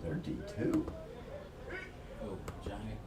They're D2. Oh, John Hay.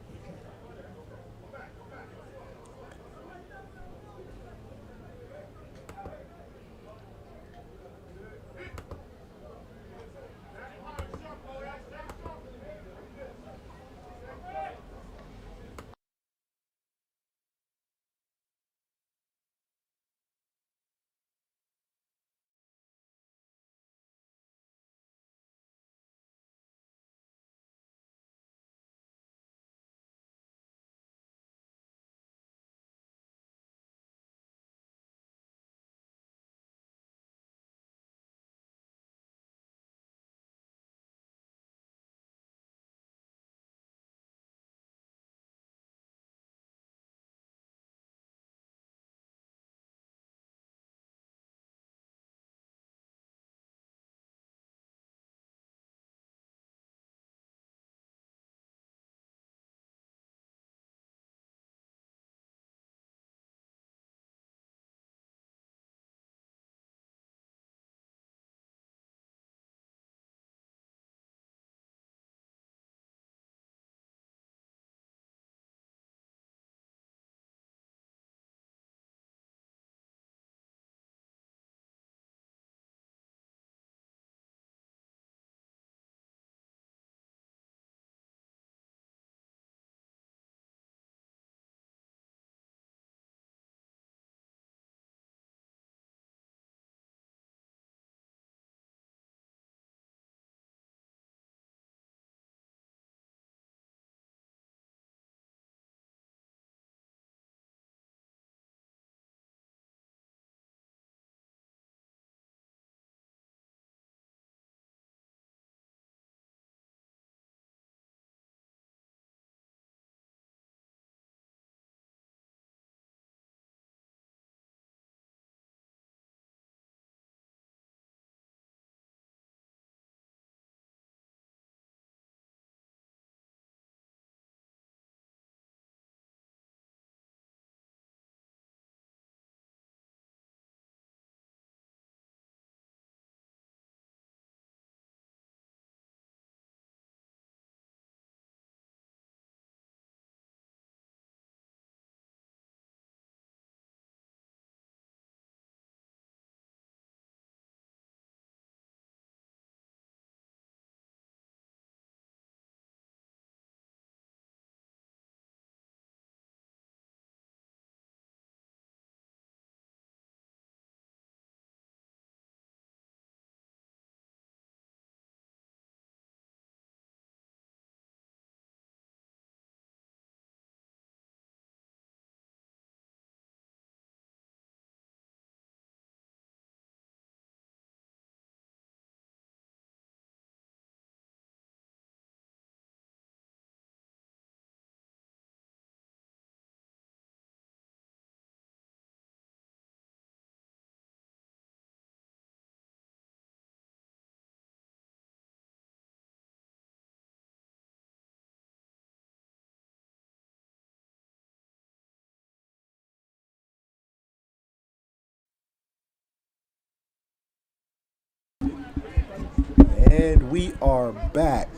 And we are back.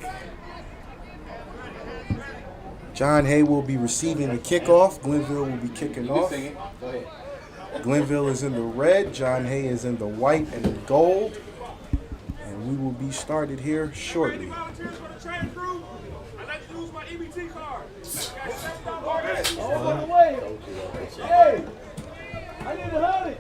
John Hay will be receiving the kickoff. Glenville will be kicking You can off. sing it. Go ahead. Glenville is in the red. John Hay is in the white and the gold. And we will be started here shortly. Volunteers for the training crew. I'd like to use my EBT card. Oh, by the way, hey, I need a honey.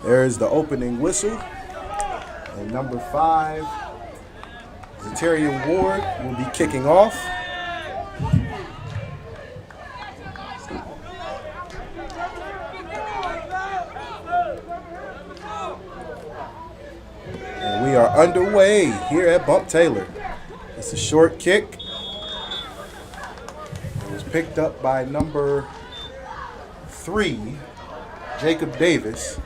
There's the opening whistle. And number 5, Zatarian Ward will be kicking off. And we are underway here at Bump Taylor. It's a short kick. It was picked up by number 3, Jacob Davis.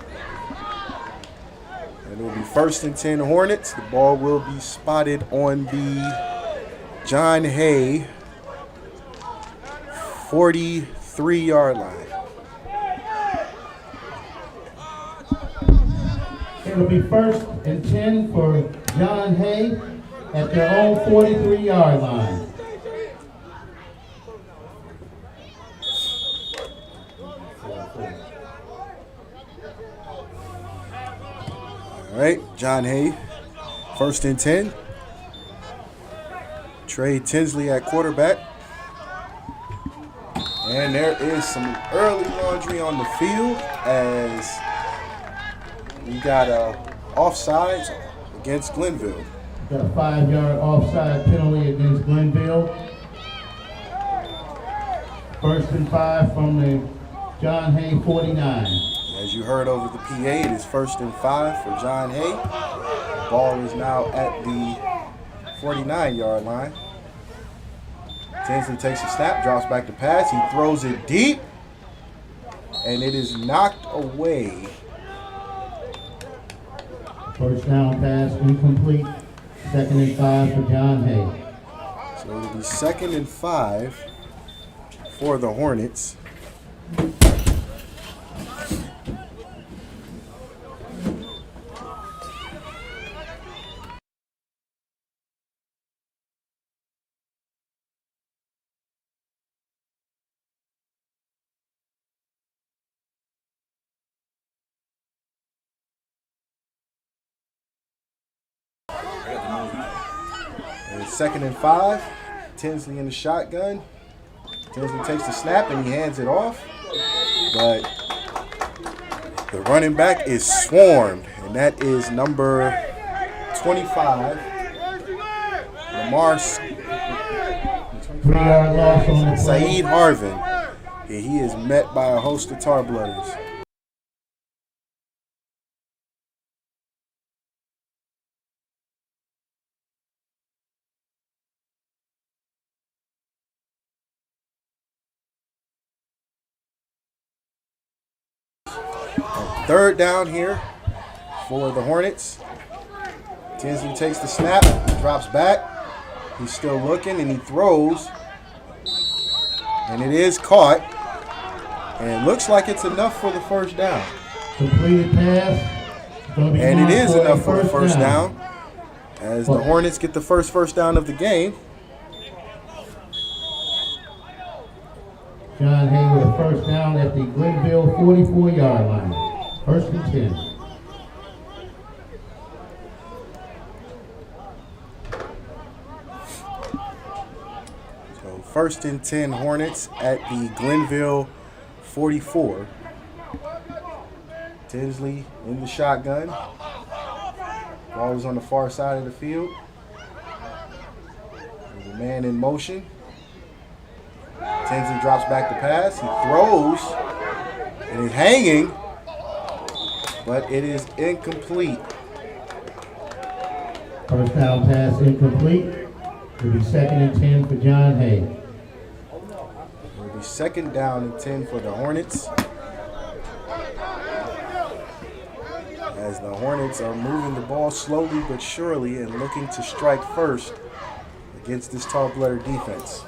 And it will be 1st and 10 Hornets. The ball will be spotted on the John Hay 43-yard line. It will be 1st and 10 for John Hay at their own 43-yard line. All right, John Hay, 1st and 10. Trey Tinsley at quarterback. And there is some early laundry on the field as we got offsides against Glenville. Got a 5-yard offside penalty against Glenville. 1st and 5 from the John Hay 49. As you heard over the PA, it is 1st and 5 for John Hay. The ball is now at the 49-yard line. Tinsley takes a snap, drops back to pass. He throws it deep, and it is knocked away. First down pass incomplete. 2nd and 5 for John Hay. So it'll be 2nd and 5 for the Hornets. And it's 2nd and 5. Tinsley in the shotgun. Tinsley takes the snap and he hands it off. But the running back is swarmed, and that is number 25, Lamar 3-yard loss on the play. Saeed Harvin. And he is met by a host of Tarblooders. Third down here for the Hornets. Tinsley takes the snap, he drops back. He's still looking and he throws. And it is caught. And it looks like it's enough for the first down. Completed pass. And it is enough for the first down. As the Hornets get the first down of the game. John Hay with a first down at the Glenville 44-yard line. 1st and 10. So 1st and 10 Hornets at the Glenville 44. Tinsley in the shotgun. Ball is on the far side of the field. There's a man in motion. Tinsley drops back to pass. He throws. And he's hanging. But it is incomplete. First down pass incomplete. It'll be 2nd and 10 for John Hay. It'll be 2nd down and 10 for the Hornets. As the Hornets are moving the ball slowly but surely and looking to strike first against this Tarblooder defense.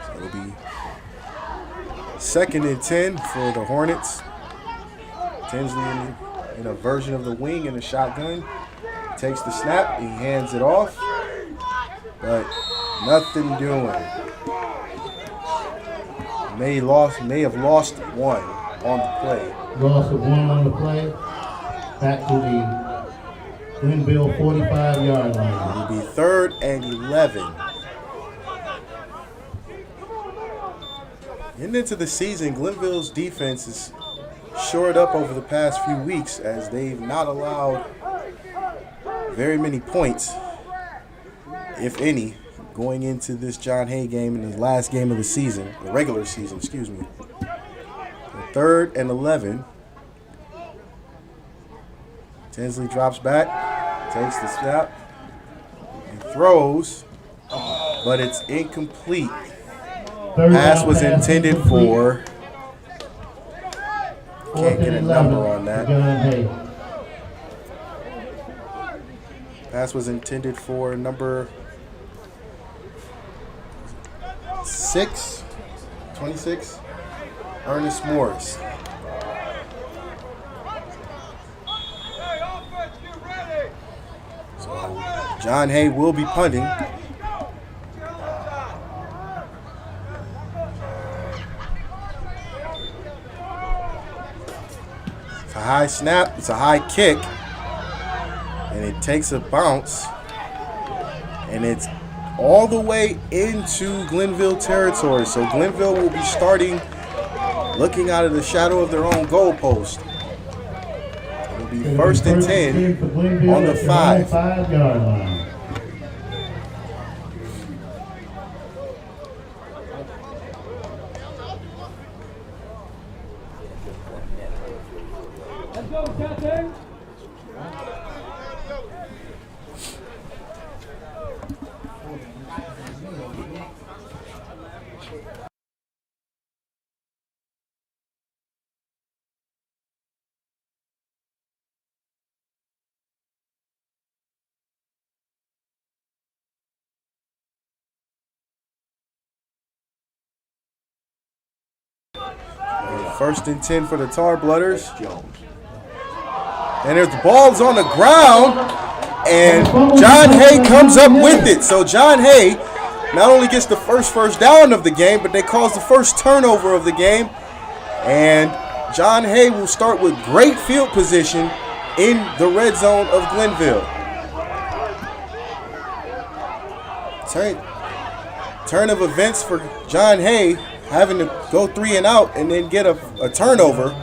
So it'll be 2nd and 10 for the Hornets. Tinsley in a version of the wing in the shotgun. Takes the snap, he hands it off, but nothing doing. May have lost one on the play. Loss of one on the play. Back to the Glenville 45-yard line. It'll be 3rd and 11. Getting into the season, Glenville's defense is shored up over the past few weeks as they've not allowed very many points, if any, going into this John Hay game in the last game of the season, the regular season, excuse me. 3rd and 11. Tinsley drops back, takes the snap, and throws, but it's incomplete. Pass was intended for. Can't get a number on that. Pass was intended for number 26, Ernest Morris. So John Hay will be punting. It's a high snap, it's a high kick, and it takes a bounce, and it's all the way into Glenville territory. So Glenville will be starting looking out of the shadow of their own goalpost. It'll be 1st and 10 on the 5. 5-yard line. Let's go, Captain. First and 10 for the Tarblooders. And there's the ball's on the ground, and John Hay comes up with it. So John Hay not only gets the first down of the game, but they cause the first turnover of the game. And John Hay will start with great field position in the red zone of Glenville. Turn of events for John Hay, having to go 3 and out and then get a turnover.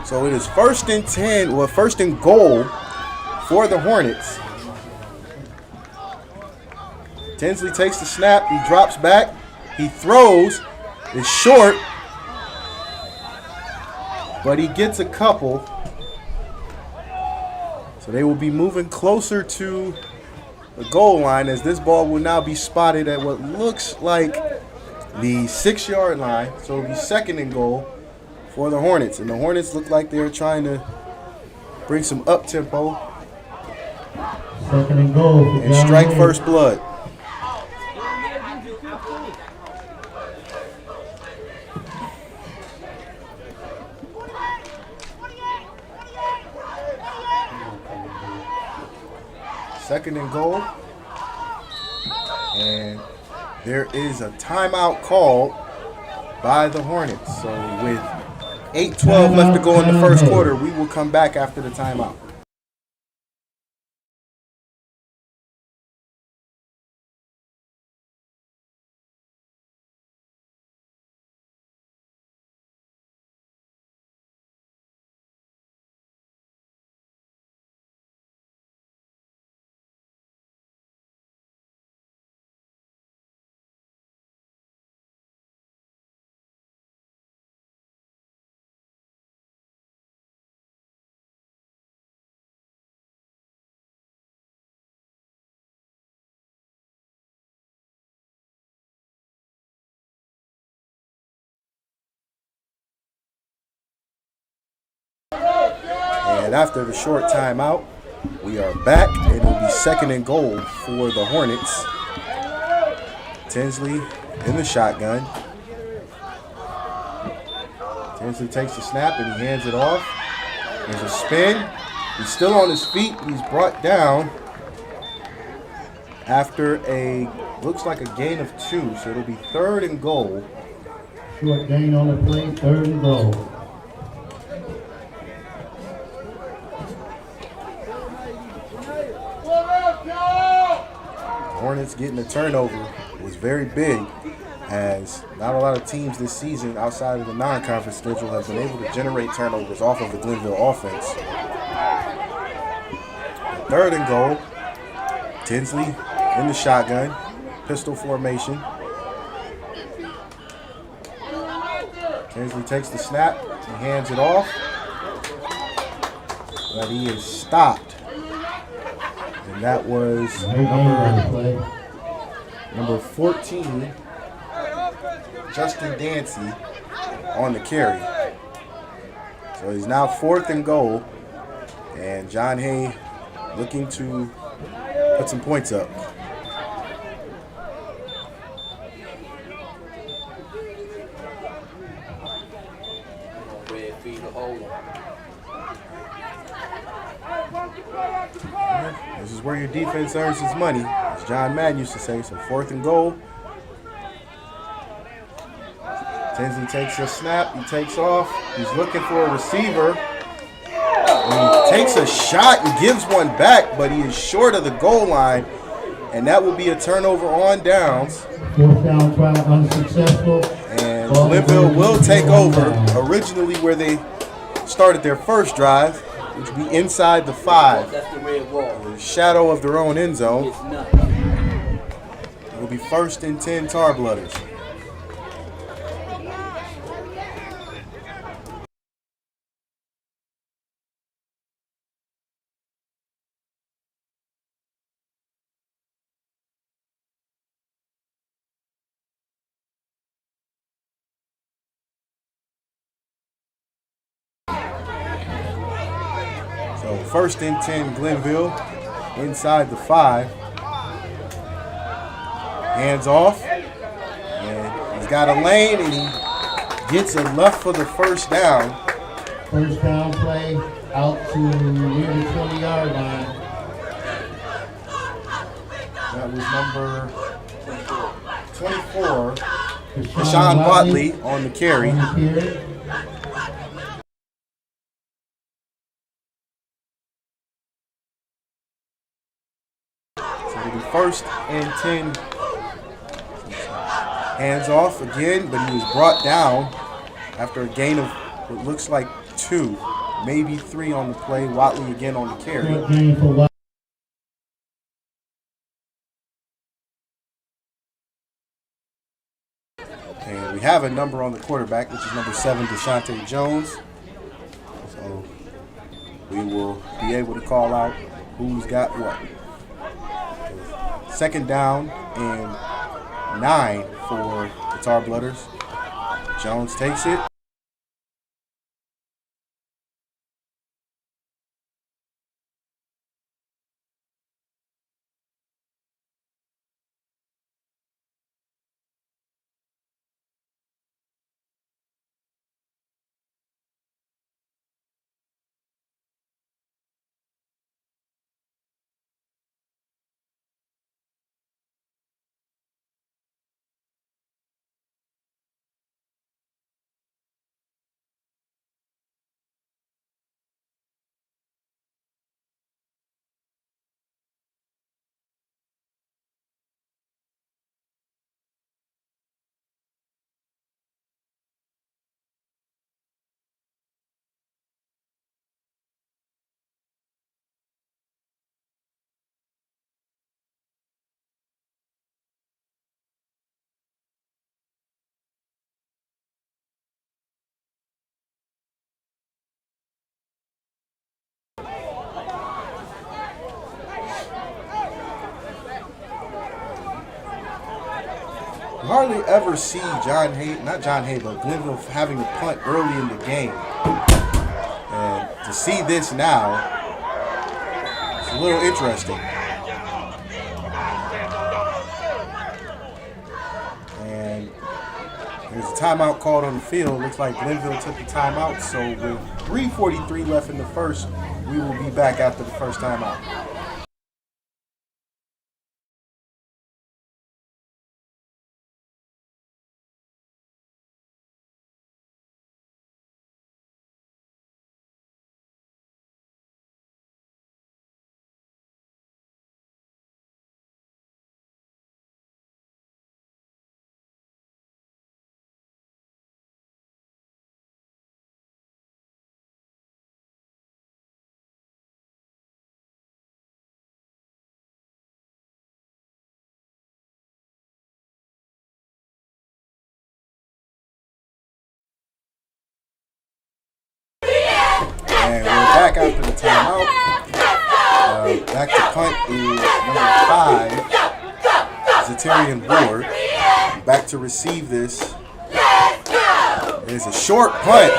So it is 1st and 10, well, 1st and goal for the Hornets. Tinsley takes the snap, he drops back, he throws, it's short, but he gets a couple. So they will be moving closer to the goal line as this ball will now be spotted at what looks like the 6-yard line. So it'll be 2nd and goal for the Hornets. And the Hornets look like they're trying to bring some up-tempo 2nd and goal for and John strike Hay. first blood. Second and goal. And there is a timeout called by the Hornets. So with 8:12 left to go in the first quarter, we will come back after the timeout. And after the short timeout, we are back. It will be 2nd and goal for the Hornets. Tinsley in the shotgun. Tinsley takes the snap and he hands it off. There's a spin. He's still on his feet. He's brought down after looks like a gain of 2. So it'll be 3rd and goal Short gain on the play, 3rd and goal. Hornets getting a turnover was very big, as not a lot of teams this season outside of the non-conference schedule have been able to generate turnovers off of the Glenville offense. 3rd and goal. Tinsley in the shotgun, pistol formation. Tinsley takes the snap, he hands it off, but he is stopped. And that was number 14, Justin Dancy, on the carry. So he's now 4th and goal, and John Hay looking to put some points up. Red feed the whole one. This is where your defense earns its money, as John Madden used to say. So 4th and goal. Tinsley takes a snap, he takes off, he's looking for a receiver. And he takes a shot and gives one back, but he is short of the goal line, and that will be a turnover on downs. 4th down try unsuccessful. And Glenville will take over, originally where they started their first drive, which will be inside the 5. That's the red wall. The shadow of their own end zone. It's nothing. It will be 1st and 10 Tarblooders. So 1st and 10 Glenville, inside the 5. Hands off, and he's got a lane, and he gets enough for the 1st down. 1st down play out to near the 20-yard line. That was number 24, Deshaun Watley, on the carry. So it'll be 1st and 10. Hands off again, but he was brought down after a gain of what looks like 2, maybe 3 on the play. Watley again on the carry. Short gain for Watley. And we have a number on the quarterback, which is number 7, Deshante Jones. So we will be able to call out who's got what. 2nd down and 9 for the Tarblooders. Jones takes it. Hardly ever see John Hay, not John Hay, but Glenville having a punt early in the game. And to see this now, it's a little interesting. And there's a timeout called on the field. Looks like Glenville took the timeout. So with 3:43 left in the 1st, we will be back after the 1st timeout. after the timeout. Back to punt is number 5, Zatarian Ward. Back to receive this. It's a short punt.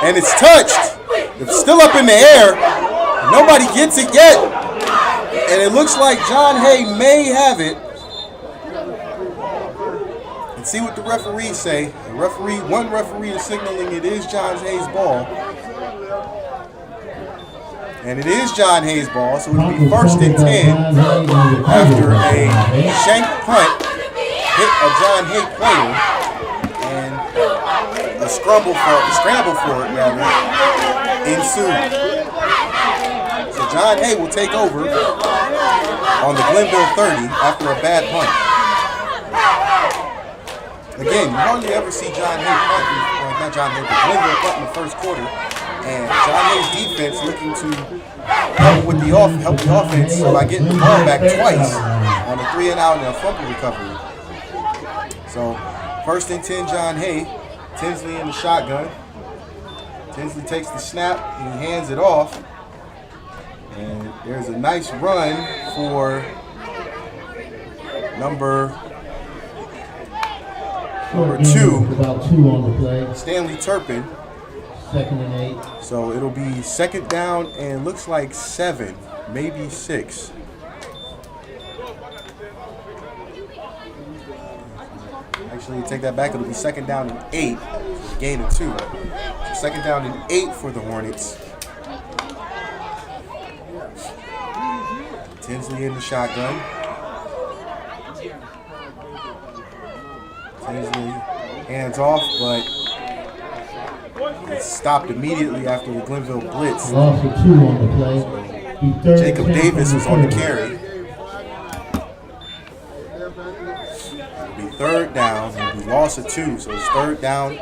And it's touched. It's still up in the air. Nobody gets it yet. And it looks like John Hay may have it. And see what the referees say. One referee is signaling it is John Hay's ball. And it is John Hay's ball, so it'll be 1st and 10 after a shank punt hit a John Hay player and a scramble for it ensued. So John Hay will take over on the Glenville 30 after a bad punt. Again, you hardly ever see John Hay punt, or not John Hay, but Glenville punt in the first quarter. And John Hay's defense looking to help the offense by getting the ball back twice on a 3-and-out and a fumble recovery. So 1st and 10, John Hay. Tinsley in the shotgun. Tinsley takes the snap and he hands it off. And there's a nice run for number 2. About 2 on the play. Stanley Turpin. 2nd and 8. So it'll be 2nd down and looks like 7, maybe 6. Actually, take that back. It'll be 2nd down and 8. Gain of 2. So 2nd down and 8 for the Hornets. Tinsley in the shotgun. Tinsley hands off, but it's stopped immediately after the Glenville blitz. Loss of 2 on the play. Jacob Davis was on the carry. It'll be 3rd down. It'll be loss of 2, so it's 3rd down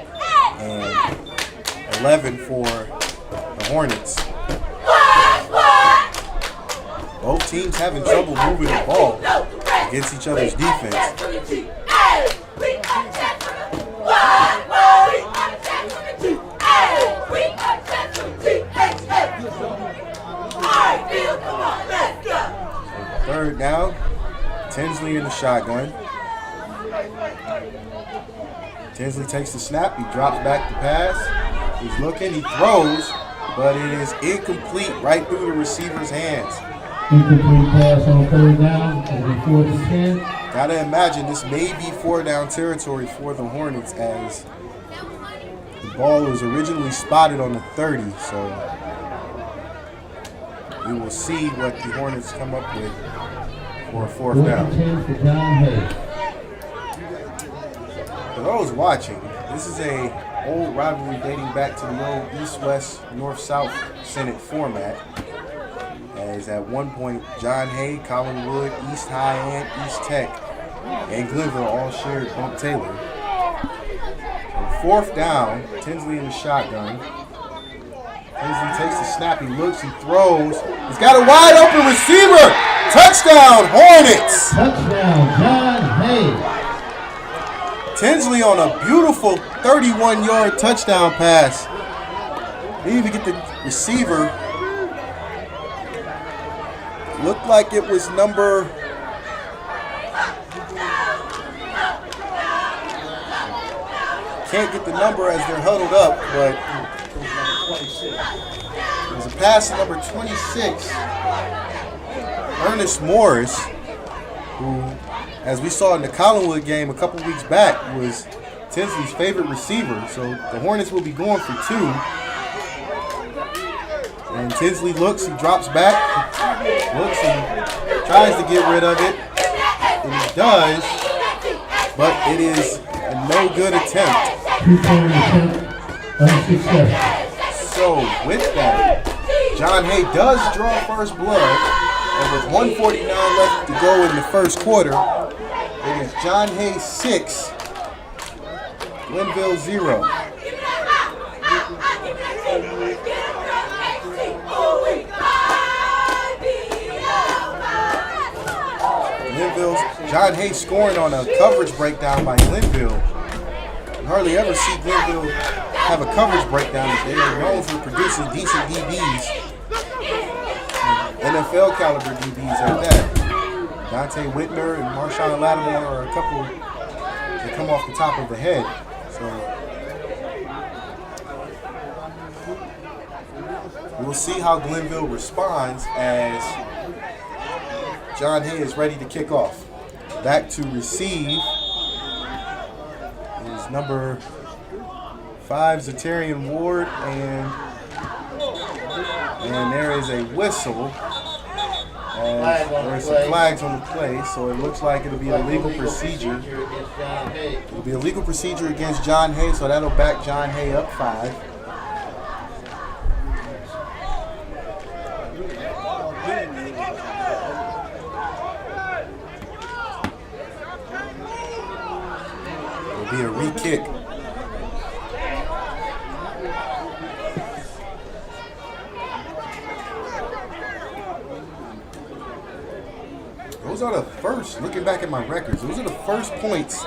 and 11 for the Hornets. Both teams having trouble moving the ball against each other's defense. Third down, Tinsley in the shotgun. Tinsley takes the snap, he drops back the pass. He's looking, he throws, but it is incomplete right through the receiver's hands. Incomplete pass on 3rd down. It'll be 4th and 10. Gotta imagine this may be 4-down territory for the Hornets as the ball was originally spotted on the 30, so we will see what the Hornets come up with for a 4th down. 4th and 10 for John Hay. For those watching, this is a old rivalry dating back to the old East-West, North-South Senate format. As at one point, John Hay, Collinwood, East High, and East Tech, and Glenville all shared Bump Taylor. So 4th down, Tinsley in the shotgun. Tinsley takes the snap, he looks, he throws. He's got a wide open receiver. Touchdown, Hornets! Touchdown, John Hay. Tinsley on a beautiful 31-yard touchdown pass. Didn't even get the receiver. Looked like it was number... Can't get the number as they're huddled up, but it was a pass to number 26, Ernest Morris, who, as we saw in the Collinwood game a couple weeks back, was Tinsley's favorite receiver. So the Hornets will be going for 2. And Tinsley looks, he drops back, looks and tries to get rid of it, and he does, but it is a no good attempt. 2-point attempt, unsuccessful. So with that, John Hay does draw first blood, and with 1:49 left to go in the first quarter, it is John Hay 6, Glenville 0. Glenville's John Hay scoring on a coverage breakdown by Glenville. You hardly ever see Glenville have a coverage breakdown. They are known for producing decent DBs. NFL caliber DBs at that. Dante Whitner and Marshawn Lattimore are a couple that come off the top of the head. So we'll see how Glenville responds as John Hay is ready to kick off. Back to receive is number 5, Zatarian Ward, and there is a whistle. There's some flags on the play, so it looks like it'll be a legal procedure. It'll be a legal procedure against John Hay, so that'll back John Hay up 5. It'll be a re-kick. Those are the first, looking back at my records, those are the first points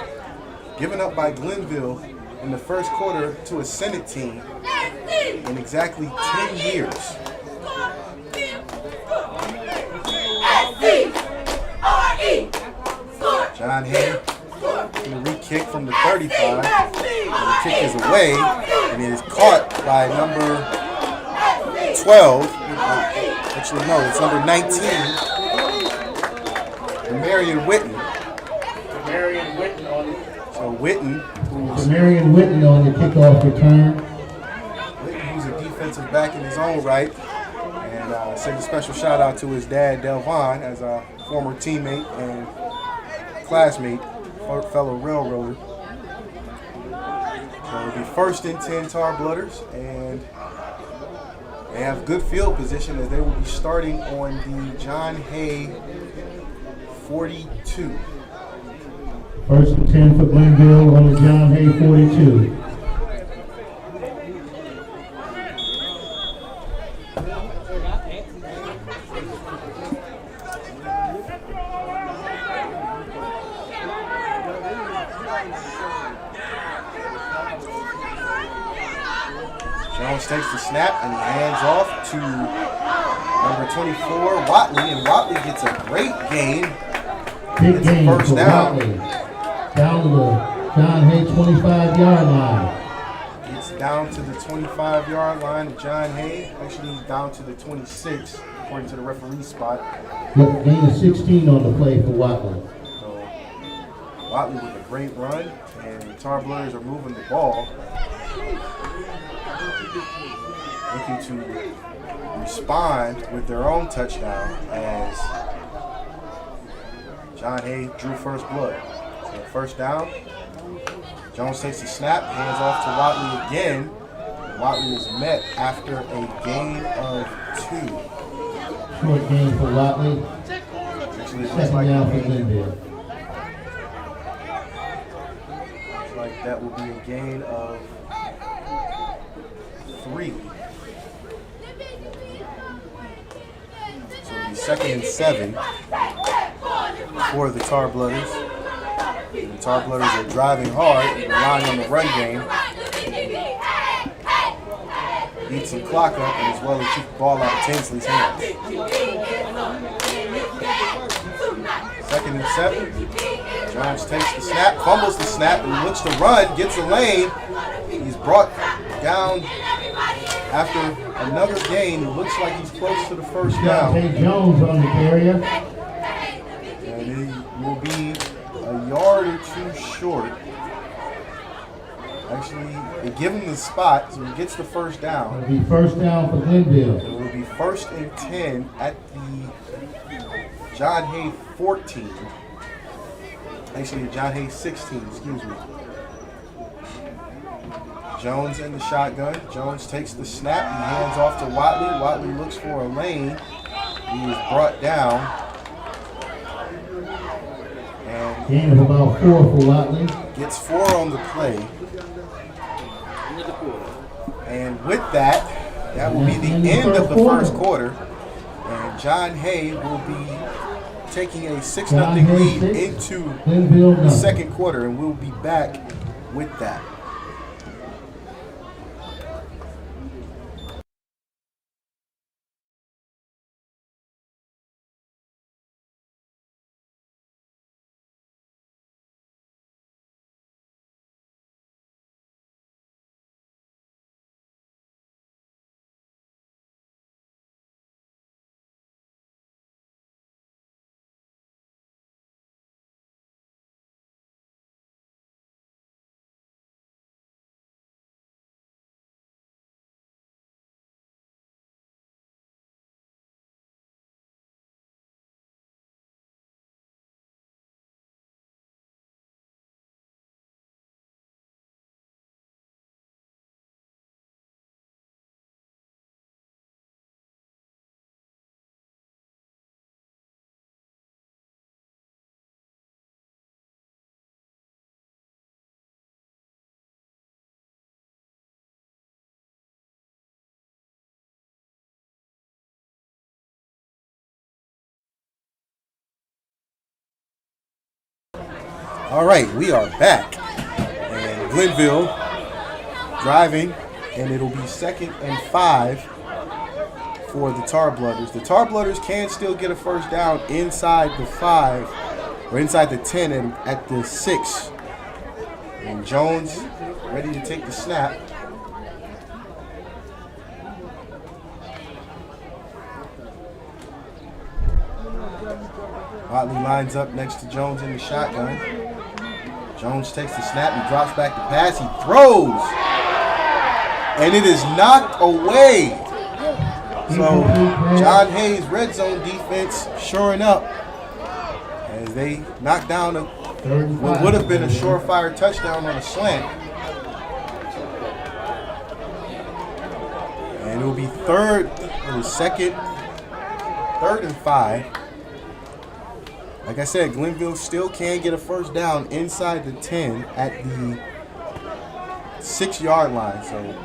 given up by Glenville in the first quarter to a Senate team in exactly 10 years. John Hay in a re-kick from the 35. And the kick is away, and it is caught by number 12. Actually, no, it's number 19. Marion Witten. So Witten, on the kickoff return. Witten, who's a defensive back in his own right, and send a special shout out to his dad Delvon as a former teammate and classmate, fellow railroader. So it'll be 1st and 10 Tarblooders, and they have good field position as they will be starting on the John Hay 42. 1st and 10 for Glenville on the John Hay 42. Jones takes the snap and he hands off to number 24, Watley, and Watley gets a great gain. Big It's game first for down. Watley. Down to the John Hay 25-yard line. It's down to the 25-yard line of John Hay. Actually, down to the 26, according to the referee spot. Gain of 16 on the play for Watley. So, Watley with a great run, and the Tarblooders are moving the ball. Looking to respond with their own touchdown as John Hay drew first blood. So first down, Jones takes the snap, hands off to Watley again. Watley is met after a gain of 2. Short gain for Watley. Actually, it looks Second like down for Glenville. looks like that will be a gain of 3. So it'll be 2nd and 7 for the Tarblooders. The Tarblooders are driving hard, relying on the run game. Beat some clock up, and as well as keep the ball out of Tinsley's hands. 2nd and 7. Jones takes the snap, fumbles the snap, and looks to run, gets a lane. He's brought down after another gain. It looks like he's close to the first down. St. Jones on the carrier. And he will be a yard or 2 short. Actually, they give him the spot, so he gets the first down. It'll be first down for Glenville. It will be 1st and 10 at the John Hay 14. Actually, John Hay 16, excuse me. Jones in the shotgun. Jones takes the snap. He hands off to Watley. Watley looks for a lane. He is brought down. And Gain of about 4 for Watley. gets 4 on the play. And with that, that will be the end of the first quarter. And John Hay will be taking a 6-0 lead into the second quarter, and we'll be back with that. All right, we are back. And Glenville driving, and it'll be 2nd and 5 for the Tarblooders. The Tarblooders can still get a first down inside the 5 or inside the 10 and at the 6. And Jones ready to take the snap. Watley lines up next to Jones in the shotgun. Jones takes the snap, he drops back the pass, he throws, and it is knocked away. So John Hay's red zone defense shoring up as they knock down what would have been a surefire touchdown on a slant. And it will be 3rd and 5. Like I said, Glenville still can get a first down inside the 10 at the 6-yard line. So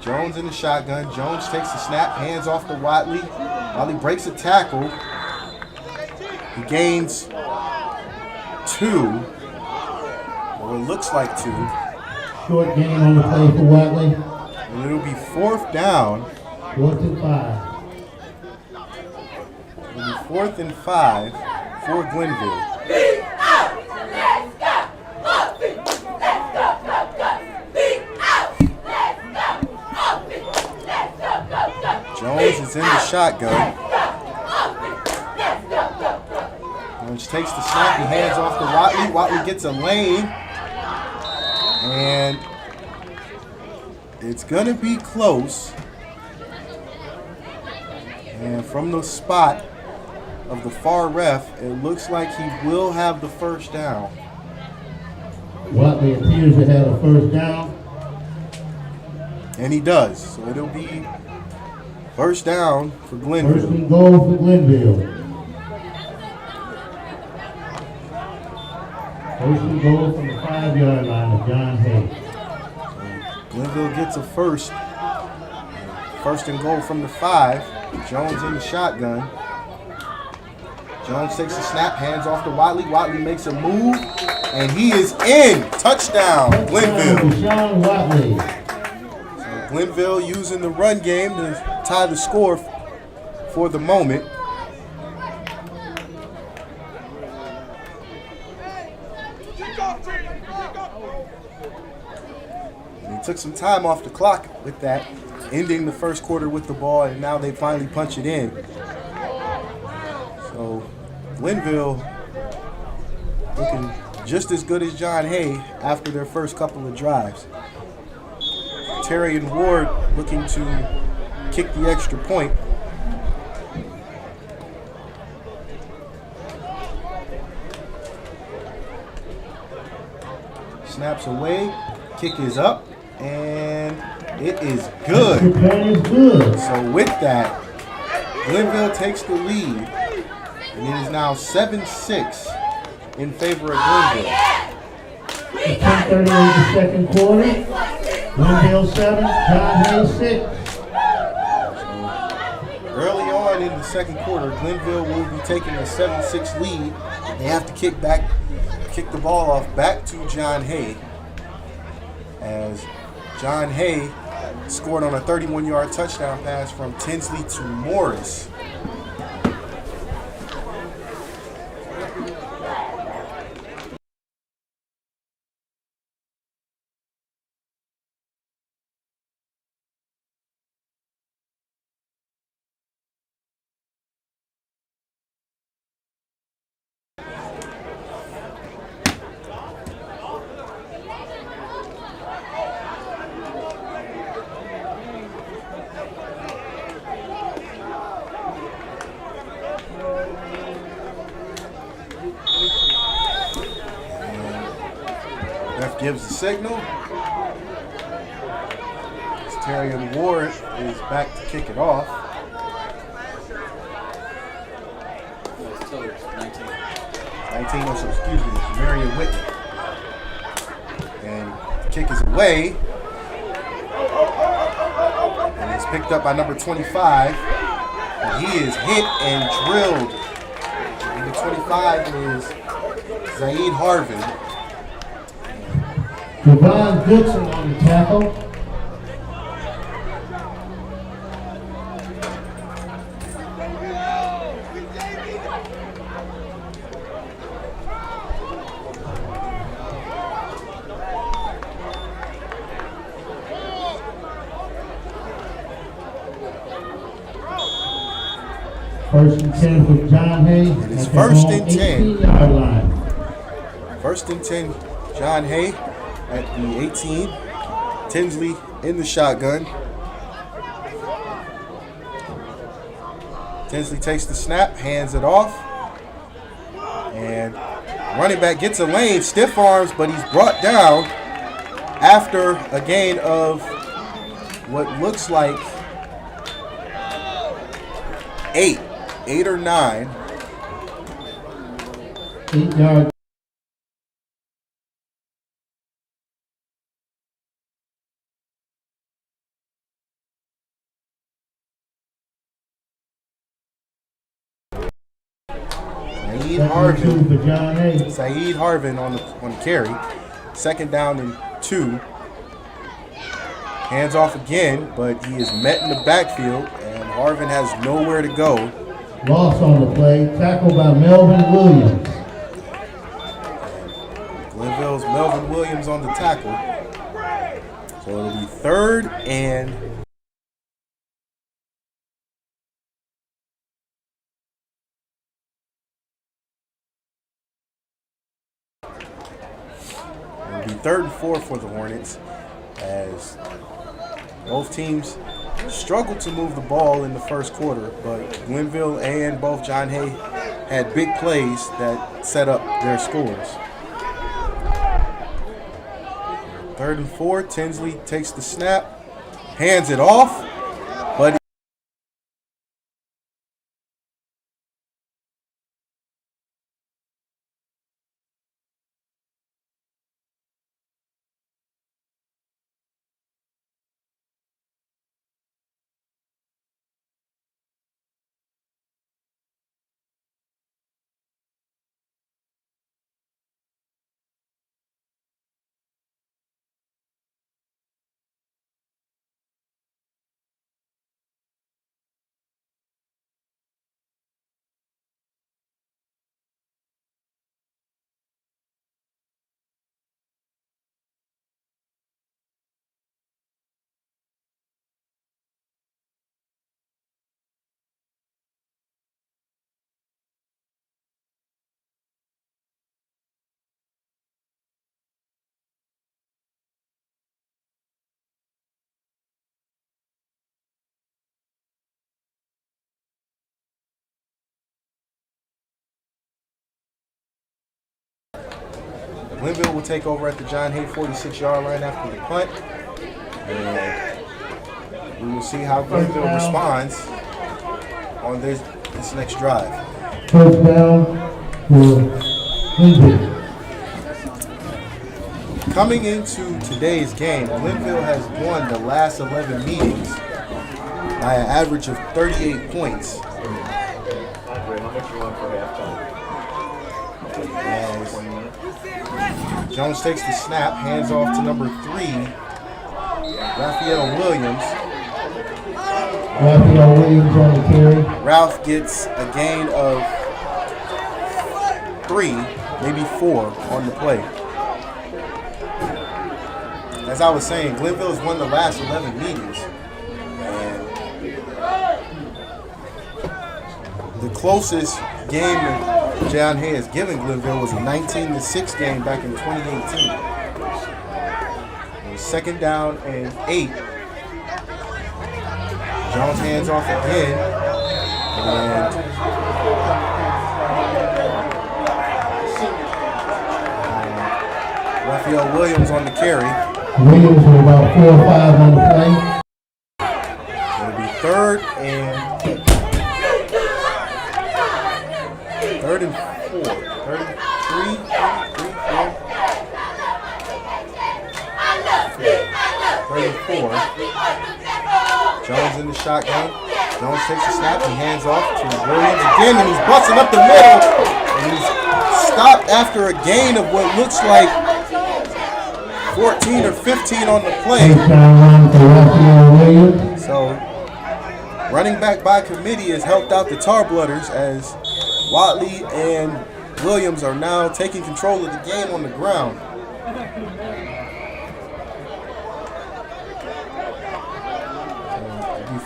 Jones in the shotgun. Jones takes the snap, hands off to Watley. Watley breaks a tackle. He gains 2, or it looks like 2. Short game on the play for Watley. And it'll be 4th down. 4th and 5. It'll be 4th and 5 for Glenville. Jones is in the shotgun. Jones takes the snap, he hands off to Watley. Watley gets a lane. And it's going to be close. And from the spot of the far ref, it looks like he will have the first down. Watley appears to have a first down. And he does. So it'll be first down for First Glenville. and goal for Glenville. First and goal from the 5-yard line of John Hay. Glenville gets a first. First and goal from the 5. Jones in the shotgun. Jones takes a snap, hands off to Watley. Watley makes a move, and he is in. Touchdown, Glenville. Sean Watley. So Glenville using the run game to tie the score for the moment. And he took some time off the clock with that, ending the first quarter with the ball, and now they finally punch it in. So Glenville looking just as good as John Hay after their first couple of drives. Terry and Ward looking to kick the extra point. Snaps away, kick is up, and it is good. So with that, Glenville takes the lead, and it is now 7-6 in favor of Glenville. 10:30 in the second quarter. Glenville 7, John Hay 6. Early on in the second quarter, Glenville will be taking a 7-6 lead. They have to kick the ball off back to John Hay, as John Hay scored on a 31-yard touchdown pass from Tinsley to Morris. Ref gives the signal. Terry and Ward is back to kick it off. It's 19. 19, oh, so excuse me, it's Marion Whitney. And the kick is away. And it's picked up by number 25. And he is hit and drilled in the 25 is Zaid Harvin. Javon Goodson on the tackle. First and 10 for John Hay. It is at first their and own 10. 18-yard line. First and 10, John Hay at the 18. Tinsley in the shotgun. Tinsley takes the snap, hands it off. And running back gets a lane, stiff arms, but he's brought down after a gain of what looks like 8 or 9. 8 yard. Harvin. For John Hay. Saeed Harvin on the carry. Second down and 2. Hands off again, but he is met in the backfield, and Harvin has nowhere to go. Loss on the play, tackled by Melvin Williams. Glenville's Melvin Williams on the tackle. So it'll be third and third and 4 for the Hornets, as both teams struggled to move the ball in the first quarter, but Glenville and both John Hay had big plays that set up their scores. Third and 4, Tinsley takes the snap, hands it off, but Glenville will take over at the John Hay 46-yard line after the punt. And we will see how Glenville responds on this next drive. First down for Glenville. Coming into today's game, Glenville has won the last 11 meetings by an average of 38 points. As Jones takes the snap, hands off to number 3, Raphael Williams. Raphael Williams on the carry. Ralph gets a gain of 3, maybe 4 on the play. As I was saying, Glenville has won the last 11 meetings. And the closest game that John Hay has given Glenville was a 19-6 game back in 2018. It was second down and 8. Jones hands off again. And Raphael Williams on the carry. Williams with about 4 or 5 on the play. It'll be third and 4. Third and 3, 4. Third and 4. Jones in the shotgun. Jones takes the snap and hands off to Williams again, and he's busting up the middle. And he's stopped after a gain of what looks like 14 or 15 on the play. So, running back by committee has helped out the Tarblooders as Watley and Williams are now taking control of the game on the ground.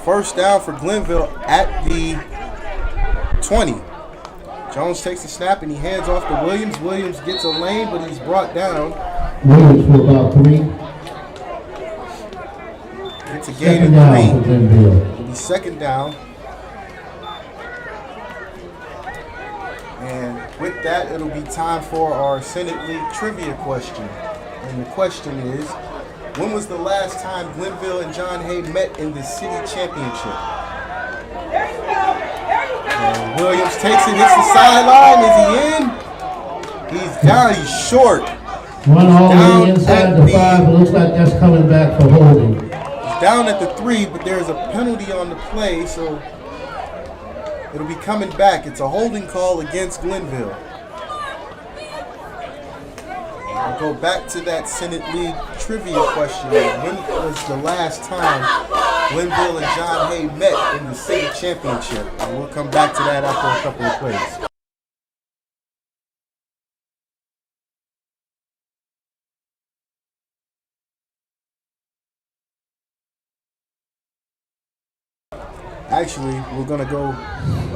First down for Glenville at the 20. Jones takes the snap and he hands off to Williams. Williams gets a lane, but he's brought down. Williams for about 3. Gets a gain of 3. It'll be second down. And with that, it'll be time for our Senate League trivia question. And the question is, when was the last time Glenville and John Hay met in the city championship? And Williams takes it, hits the sideline. Is he in? He's down, he's short. One holding inside the 5, but looks like that's coming back for holding. He's down at the 3, but there's a penalty on the play, so it'll be coming back. It's a holding call against Glenville. I'll go back to that Senate League trivia question. When was the last time Glenville and John Hay met in the city championship? And we'll come back to that after a couple of plays. Actually, we're going to go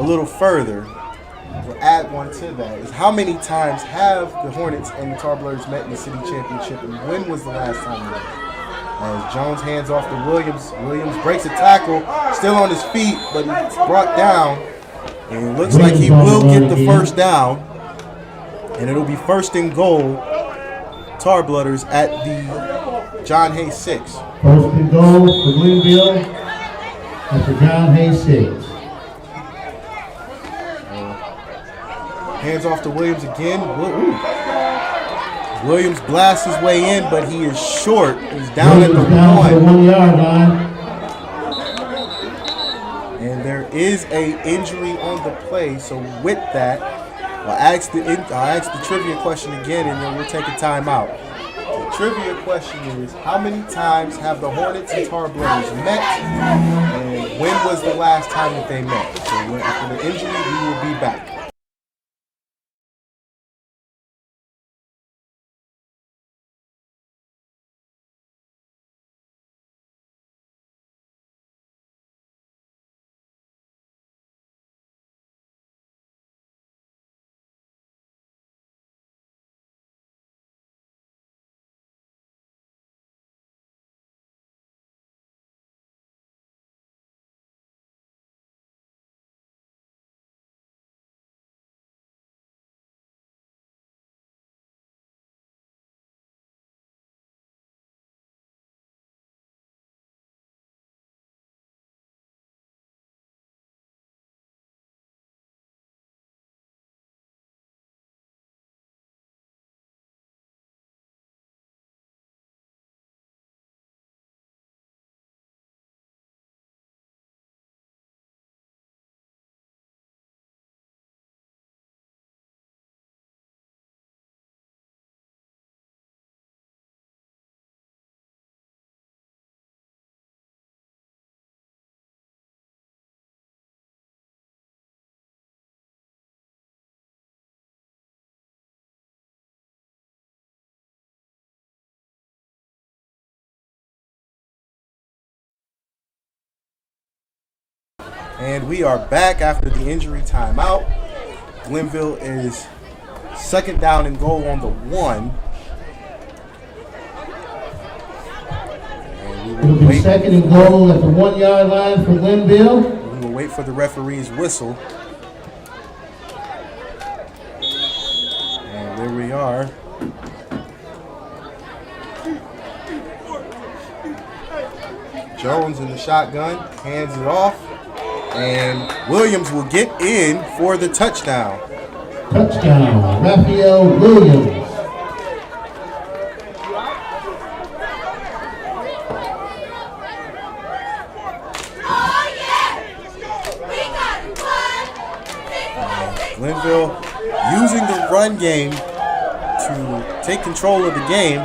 a little further. We'll add one to that. Is how many times have the Hornets and the Tarblooders met in the city championship, and when was the last time they met? As Jones hands off to Williams. Williams breaks a tackle, still on his feet, but it's brought down. And it looks like he will get the first down. And it'll be first and goal, Tarblooders at the John Hay 6. First and goal for Glenville at the John Hay 6. Hands off to Williams again. Williams blasts his way in, but he is short. He's down at the 1 yard line. And there is a injury on the play. So with that, I'll ask the trivia question again, and then we'll take a timeout. The trivia question is, how many times have the Hornets and Tarblooders met, and when was the last time that they met? So after the injury, we will be back. And we are back after the injury timeout. Glenville is second down and goal on the 1. And we will wait. Second and goal at the 1 yard line for Glenville. We will wait for the referee's whistle. And there we are. Jones in the shotgun, hands it off. And Williams will get in for the touchdown. Touchdown, Raphael Williams. game to take control of the game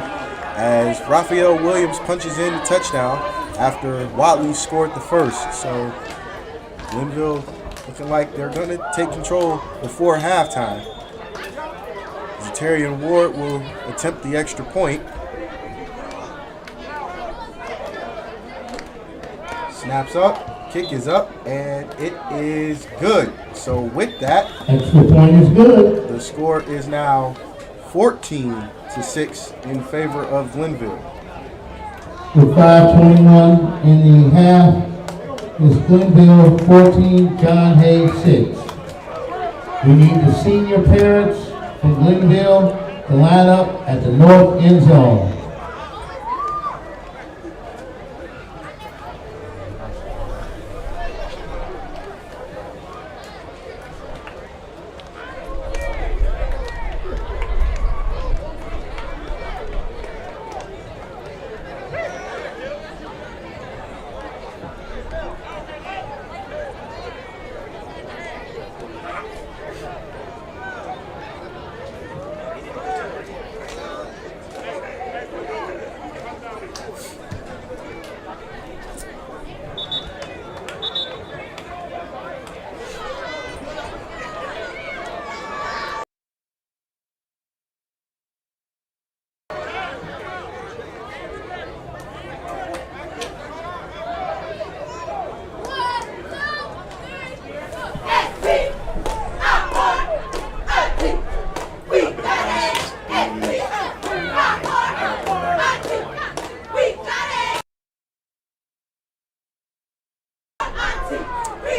as Raphael Williams punches in the touchdown after Watley scored the first. So Glenville looking like they're going to take control before halftime. Zatarian Ward will attempt the extra point. Snaps up, kick is up, and it is good. So with that, Extra point is good. the score is now 14-6 in favor of Glenville. With 5:21 in the half, is Glenville 14, John Hay 6. We need the senior parents from Glenville to line up at the north end zone.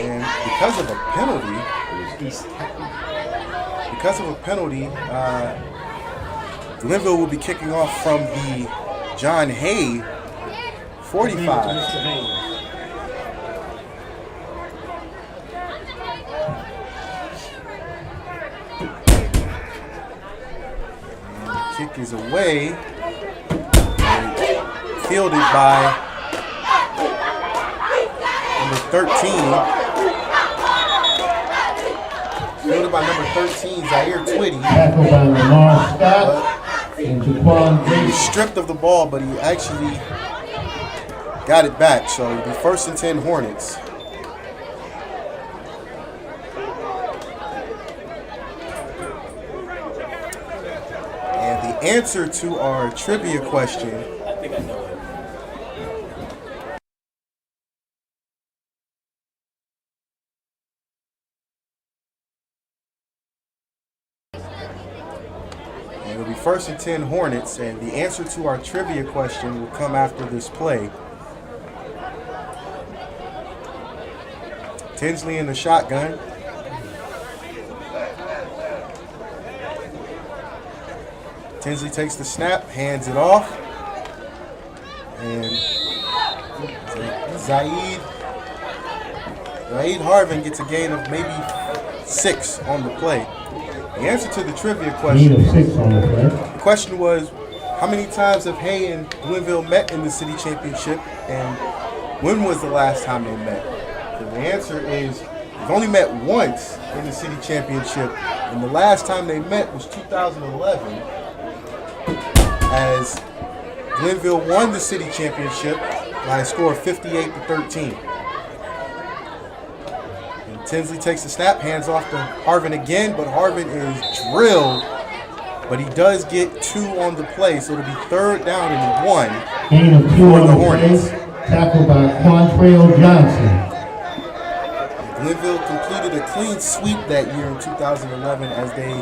And because of a penalty, Glenville will be kicking off from the John Hay 45. Kick is away, fielded by number 13. Fielded by number 13, Zaire Twitty. Tackled by Lamar Scott and Jaquan He was Davis. stripped of the ball, but he actually got it back. So it'll be 1st and 10 Hornets. And the answer to our trivia question, I think I know it. and it'll be 1st and 10 Hornets, and the answer to our trivia question will come after this play. Tinsley in the shotgun. Tinsley takes the snap, hands it off, and Zaid Harvin gets a gain of maybe 6 on the play. The answer to the trivia Need question, of 6 on the play. the question was, how many times have Hay and Glenville met in the city championship, and when was the last time they met? So the answer is, they've only met once in the city championship, and the last time they met was 2011, as Glenville won the city championship by a score of 58-13. And Tinsley takes the snap, hands off to Harvin again, but Harvin is drilled, but he does get 2 on the play, so it'll be 3rd down and 1. Gain of 2 For on the the Hornets. play. Tackled by Quantrell Johnson. Glenville completed a clean sweep that year in 2011 as they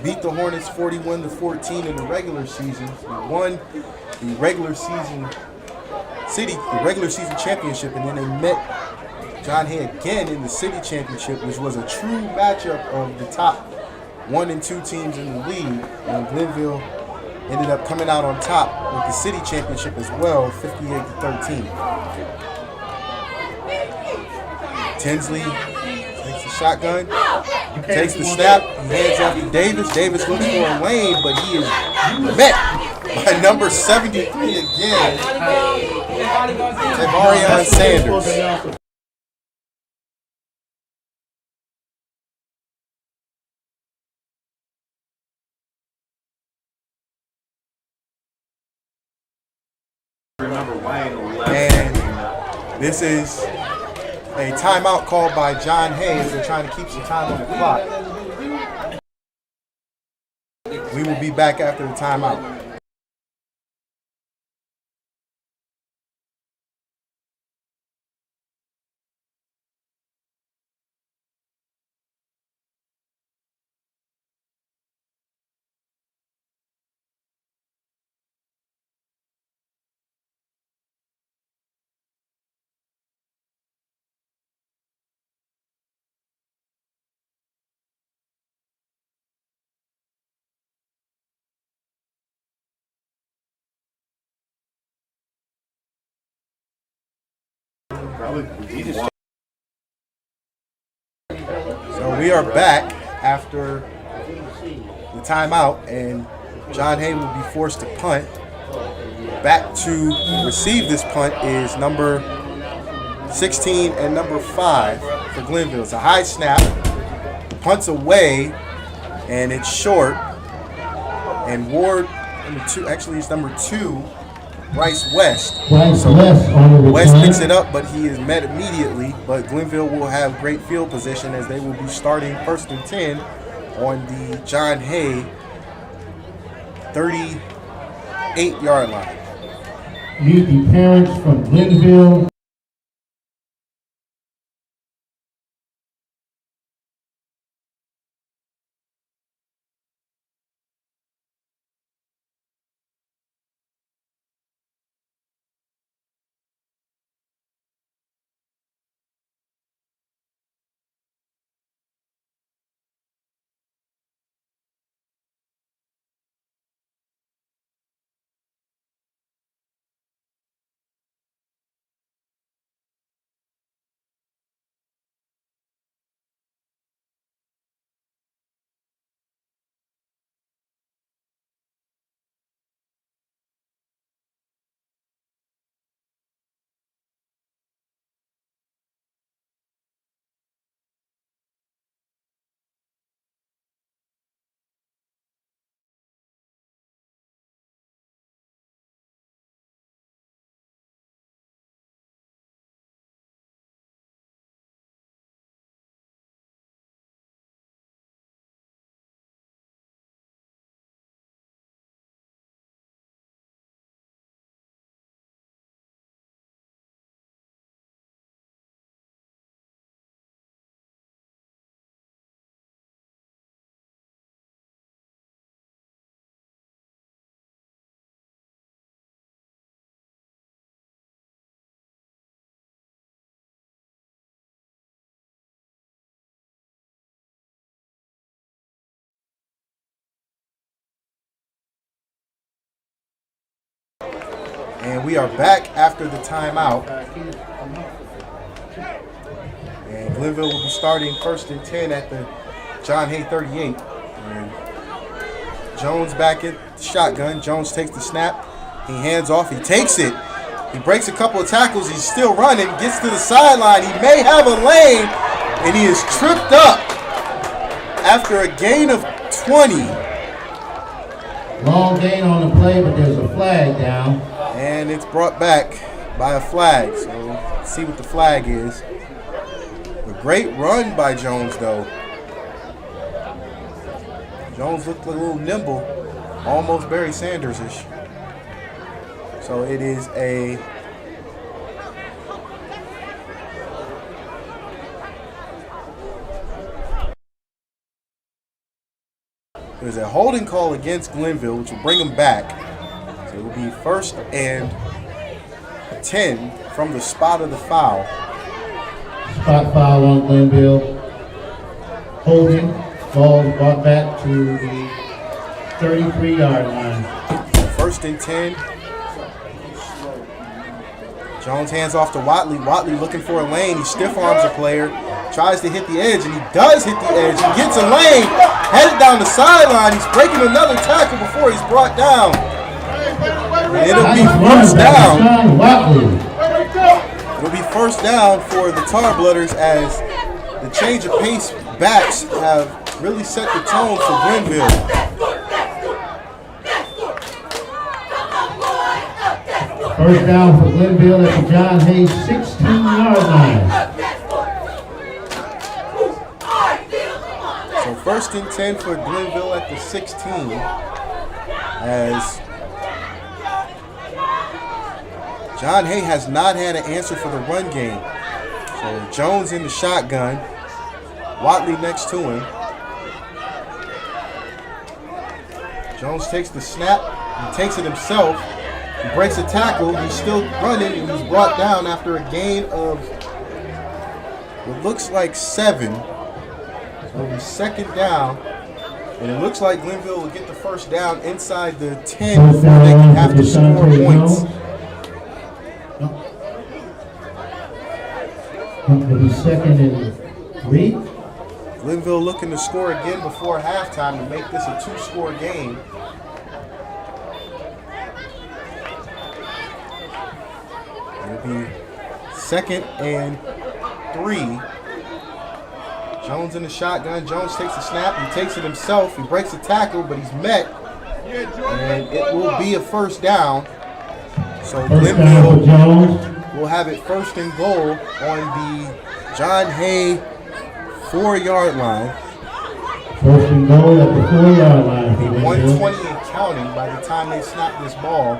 beat the Hornets 41-14 in the regular season. They won the regular season championship, and then they met John Hay again in the city championship, which was a true matchup of the top 1 and 2 teams in the league. And Glenville ended up coming out on top with the city championship as well, 58-13. Tinsley takes the shotgun, takes the snap, he hands off to Davis. Davis looks for a lane, but he is met by number 73 again, Tavarion Sanders. And this is a timeout called by John Hay as they're trying to keep some time on the clock. We will be back after the timeout. So we are back after the timeout, and John Hay will be forced to punt. Back to receive this punt is number 16 and number 5 for Glenville. It's a high snap, punts away, and it's short. And Ward, number 2, actually it's number 2, Bryce West. Bryce West on the West return. picks it up, but he is met immediately. But Glenville will have great field position as they will be starting 1st and 10 on the John Hay 38-yard line. Meet the parents from Glenville. And we are back after the timeout. And Glenville will be starting 1st and 10 at the John Hay 38. And Jones back at the shotgun. Jones takes the snap. He hands off. He takes it. He breaks a couple of tackles. He's still running. Gets to the sideline. He may have a lane. And he is tripped up after a gain of 20. Long gain on the play, but there's a flag down. And it's brought back by a flag. So let's see what the flag is. A great run by Jones, though. Jones looked a little nimble, almost Barry Sanders-ish. So it is a holding call against Glenville, which will bring them back. So it will be 1st and 10 from the spot of the foul. Spot foul on Glenville. Holding. Ball brought back to the 33-yard line. 1st and 10. Jones hands off to Watley. Watley looking for a lane. He stiff arms a player. Tries to hit the edge, and he does hit the edge. He gets a lane. Headed down the sideline. He's breaking another tackle before he's brought down. And it'll be first down. It'll be first down for the Tarblooders as the change of pace backs have really set the tone for Glenville. First down for Glenville at the John Hay 16-yard line. So 1st and 10 for Glenville at the 16 as John Hay has not had an answer for the run game. So Jones in the shotgun, Watley next to him. Jones takes the snap, he takes it himself, he breaks a tackle, he's still running, and he's brought down after a gain of what looks like 7. So it'll be 2nd down, and it looks like Glenville will get the first down inside the 10 before they can have to score points. It'll be 2nd and 3. Glenville looking to score again before halftime to make this a 2-score game. It'll be 2nd and 3. Jones in the shotgun. Jones takes the snap. He takes it himself. He breaks the tackle, but he's met. And it will be a first down. So Glenville will have it 1st and goal on the John Hay 4-yard line. 1st and goal at the 4-yard line. 120 and counting by the time they snap this ball.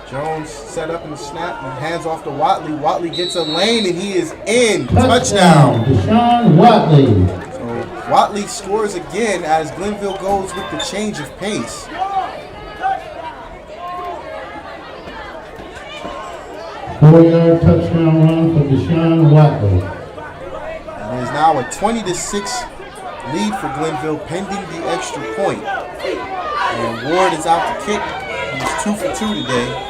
Jones set up in the snap and hands off to Watley. Watley gets a lane and he is in. Touchdown. Deshaun Watley. So Watley scores again as Glenville goes with the change of pace. 4-yard touchdown run for Deshaun Watley. And it is now a 20-6 lead for Glenville pending the extra point. And Ward is out to kick. He's 2 for 2 today.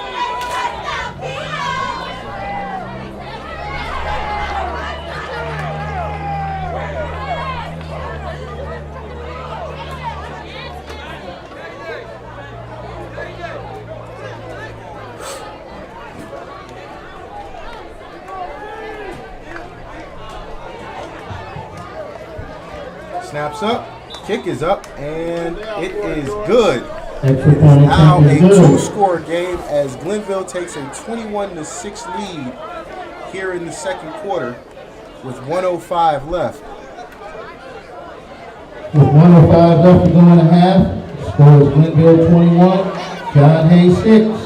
Snaps up, kick is up, and it is good. Now a 2-score game as Glenville takes a 21-6 lead here in the 2nd quarter with 1:05 left. With 1:05 left to go in the half, score is Glenville 21, John Hay 6.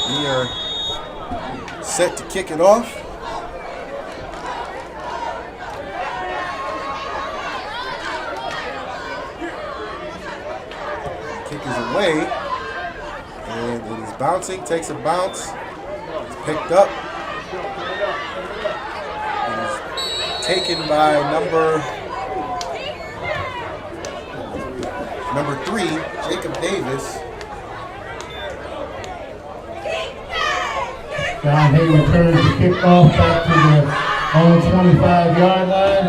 We are set to kick it off. Kick is away, and it is bouncing, takes a bounce, it's picked up, and is taken by number 3, Jacob Davis. John Hay returns the kickoff back to the own 25-yard line.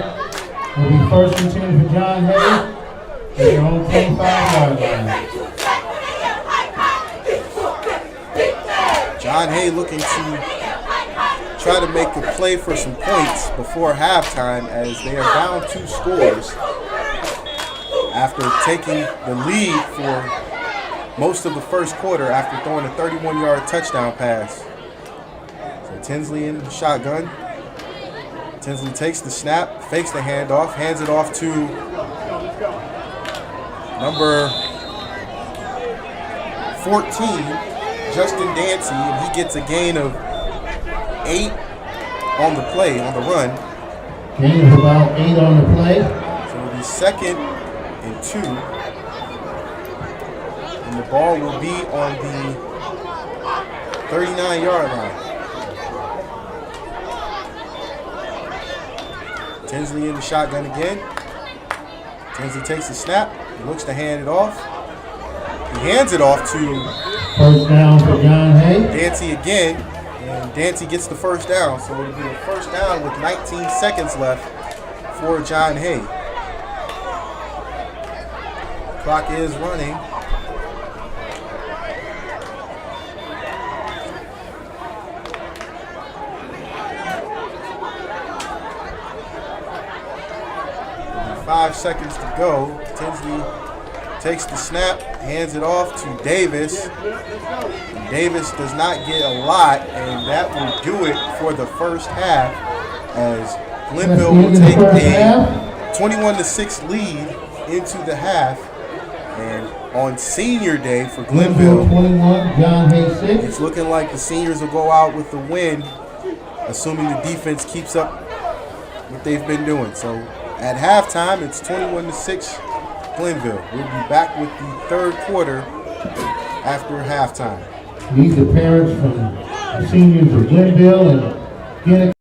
Will be 1st and 10 for John Hay at their own 25-yard line. John Hay looking to try to make a play for some points before halftime as they are down 2 scores after taking the lead for most of the 1st quarter after throwing a 31-yard touchdown pass. Tinsley in the shotgun. Tinsley takes the snap, fakes the handoff, hands it off to number 14, Justin Dancy, and he gets a gain of 8 on the play, on the run. Gain of about 8 on the play. So it'll be 2nd and 2. And the ball will be on the 39-yard line. Tinsley in the shotgun again. Tinsley takes the snap. He looks to hand it off. He hands it off to First down for John Hay. Dancy again. And Dancy gets the first down. So it'll be a first down with 19 seconds left for John Hay. Clock is running. Only 5 seconds to go. Tinsley takes the snap, hands it off to Davis. Davis does not get a lot, and that will do it for the first half as Glenville will take a 21-6 lead into the half. And on senior day for Glenville Glenville, 21, John Hay 6. it's looking like the seniors will go out with the win, assuming the defense keeps up what they've been doing. So at halftime, it's 21-6 Glenville. We'll be back with the third quarter after halftime. These are parents from the seniors of Glenville and Gwinnett.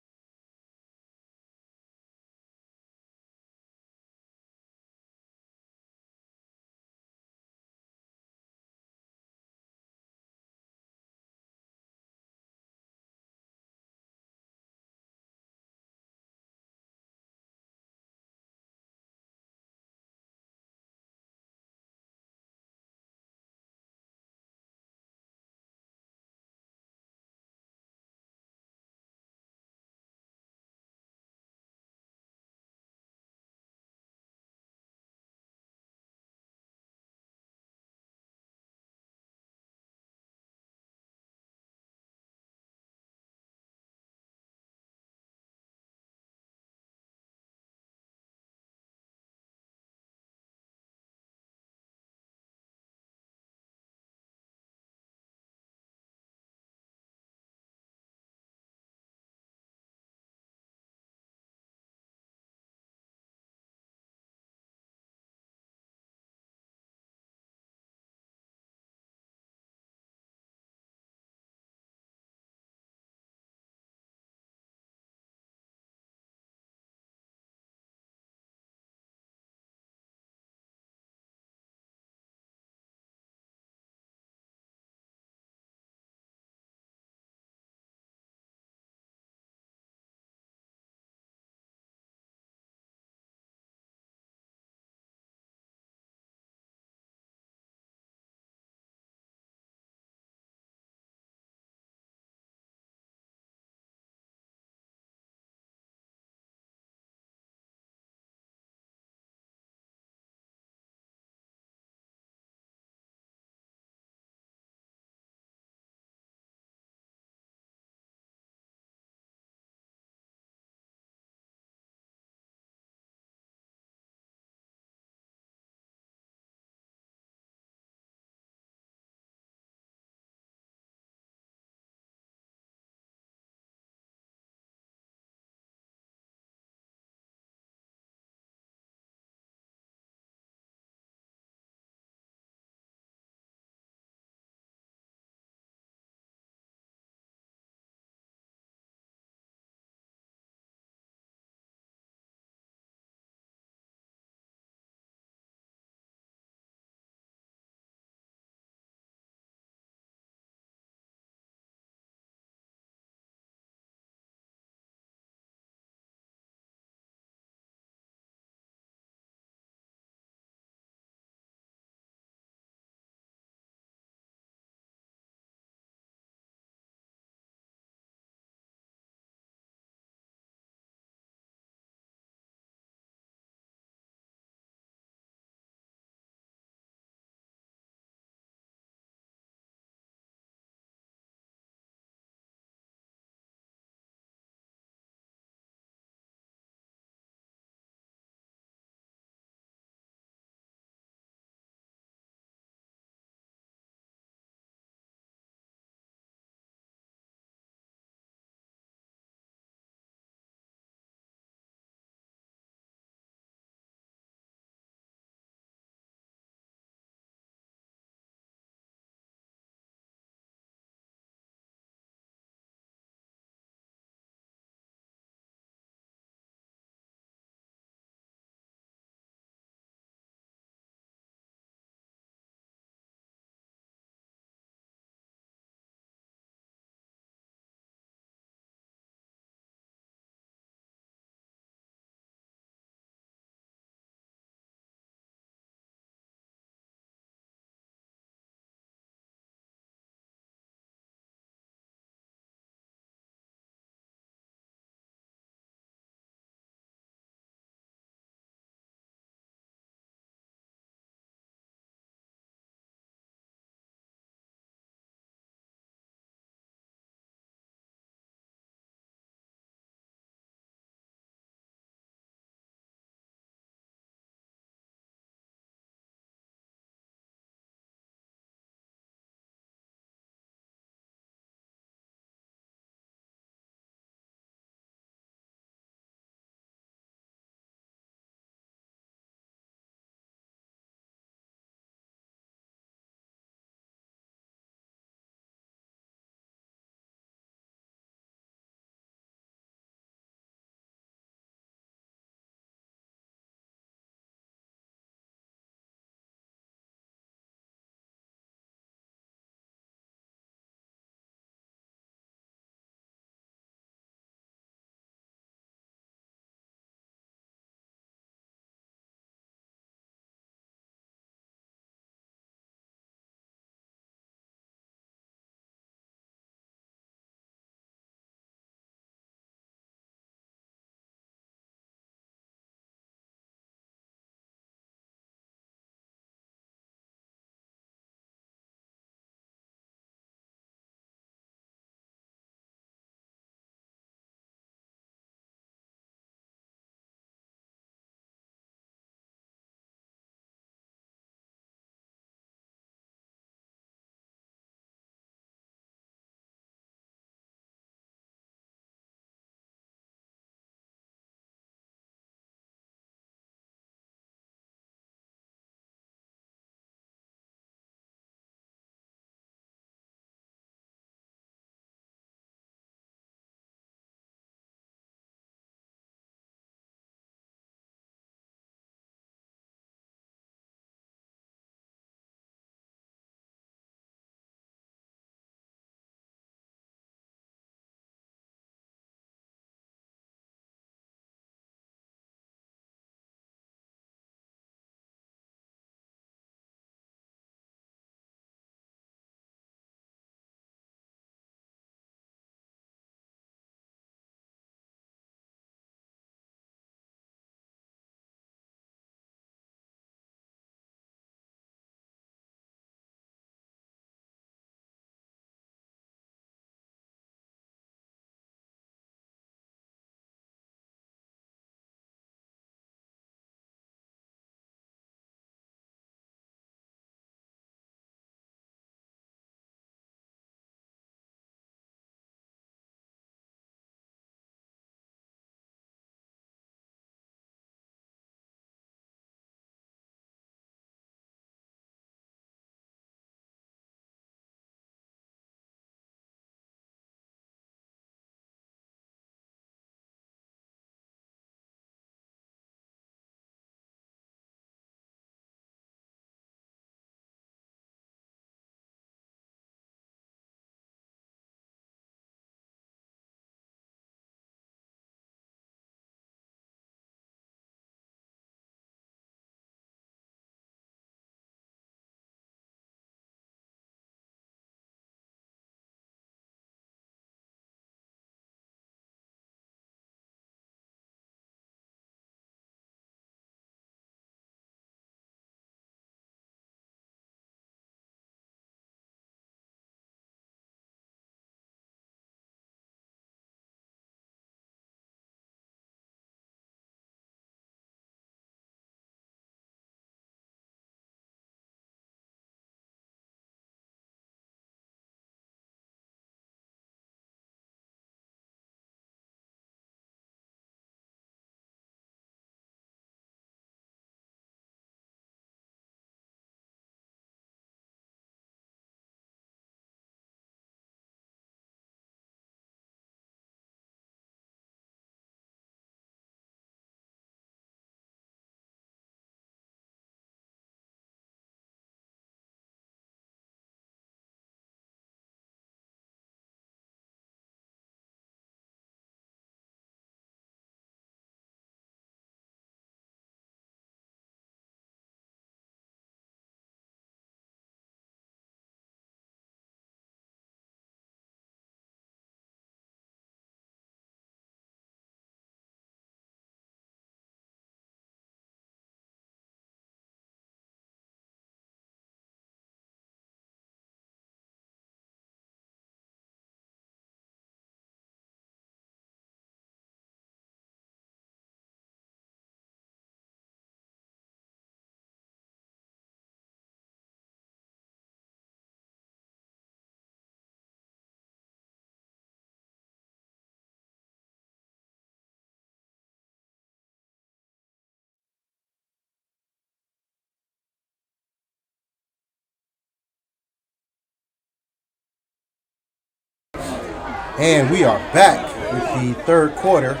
And we are back with the third quarter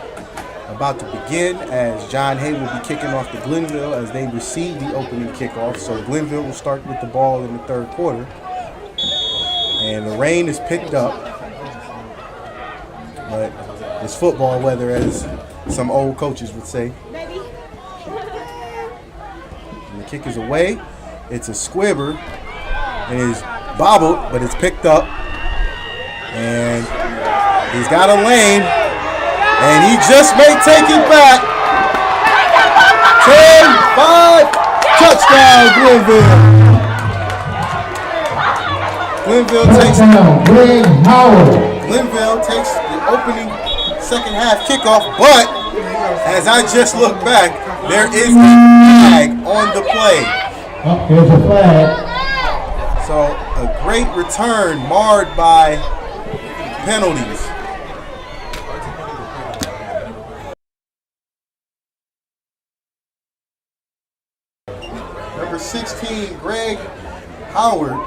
about to begin as John Hay will be kicking off to Glenville as they receive the opening kickoff. So Glenville will start with the ball in the third quarter. And the rain is picked up, but it's football weather, as some old coaches would say. And the kick is away. It's a squibber. It is bobbled, but it's picked up. And he's got a lane. And he just may take it back. 10-5, touchdown Glenville. Glenville takes the opening second half kickoff, but as I just look back, there is a flag on the play. Oh, here's a flag. So a great return marred by penalties. Number 16, Greg Howard,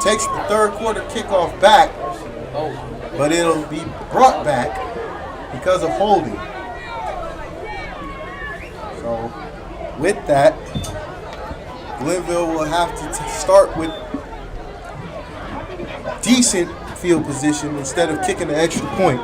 takes the third quarter kickoff back, but it'll be brought back because of holding. So with that, Glenville will have to start with decent field position instead of kicking an extra point.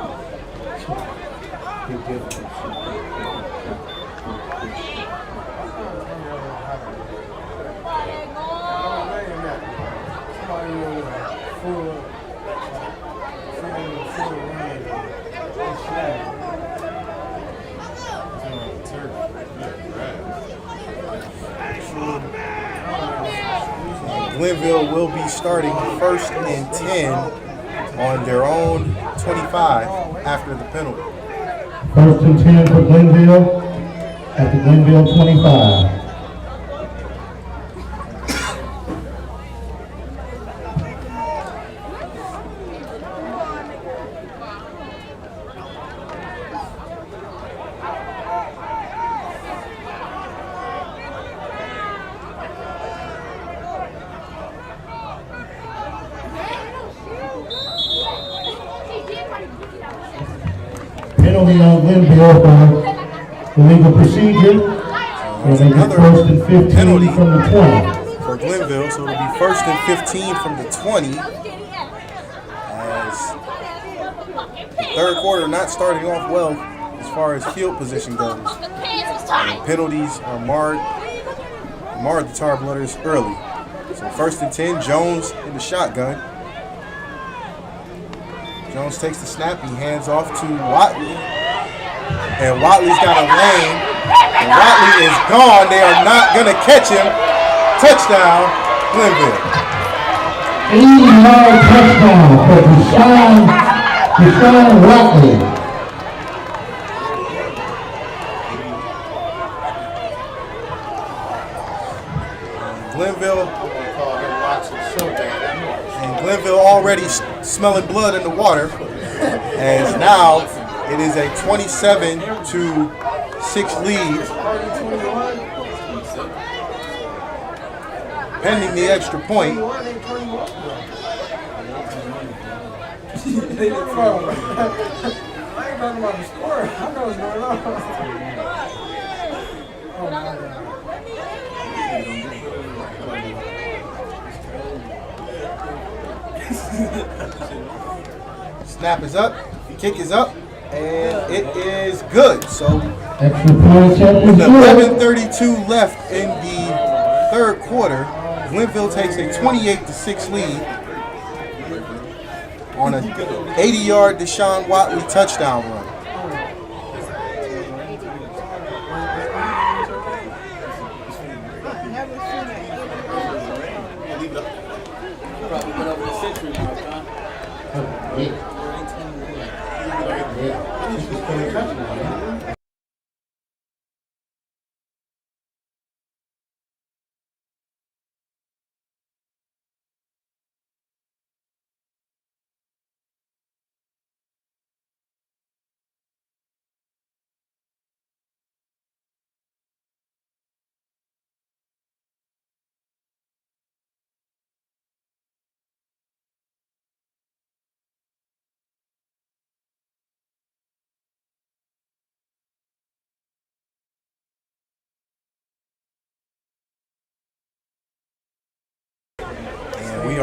Glenville will be starting 1st and 10 on their own 25 after the penalty. 1st and 10 for Glenville at the Glenville 25. Penalty on Glenville for illegal procedure. And they get 1st and 15 penalty from the 20. For Glenville, so it'll be 1st and 15 from the 20. As the third quarter not starting off well as far as field position goes. And penalties are marred the Tarblooders early. So 1st and 10, Jones in the shotgun. Jones takes the snap, he hands off to Watley. And Watley's got a lane. And Watley is gone. They are not going to catch him. Touchdown, Glenville. 80-yard touchdown for Deshaun Watley. Glenville already smelling blood in the water, as now it is a 27-6 lead, pending the extra point. I ain't talking about the score. I know what's going on. Oh my God. Snap is up, kick is up, and it is good. So Extra point check with is good. 11:32 left in the third quarter, Glenville takes a 28-6 lead on an 80-yard Deshaun Watley touchdown run. Probably been over the century mark, huh? Yeah.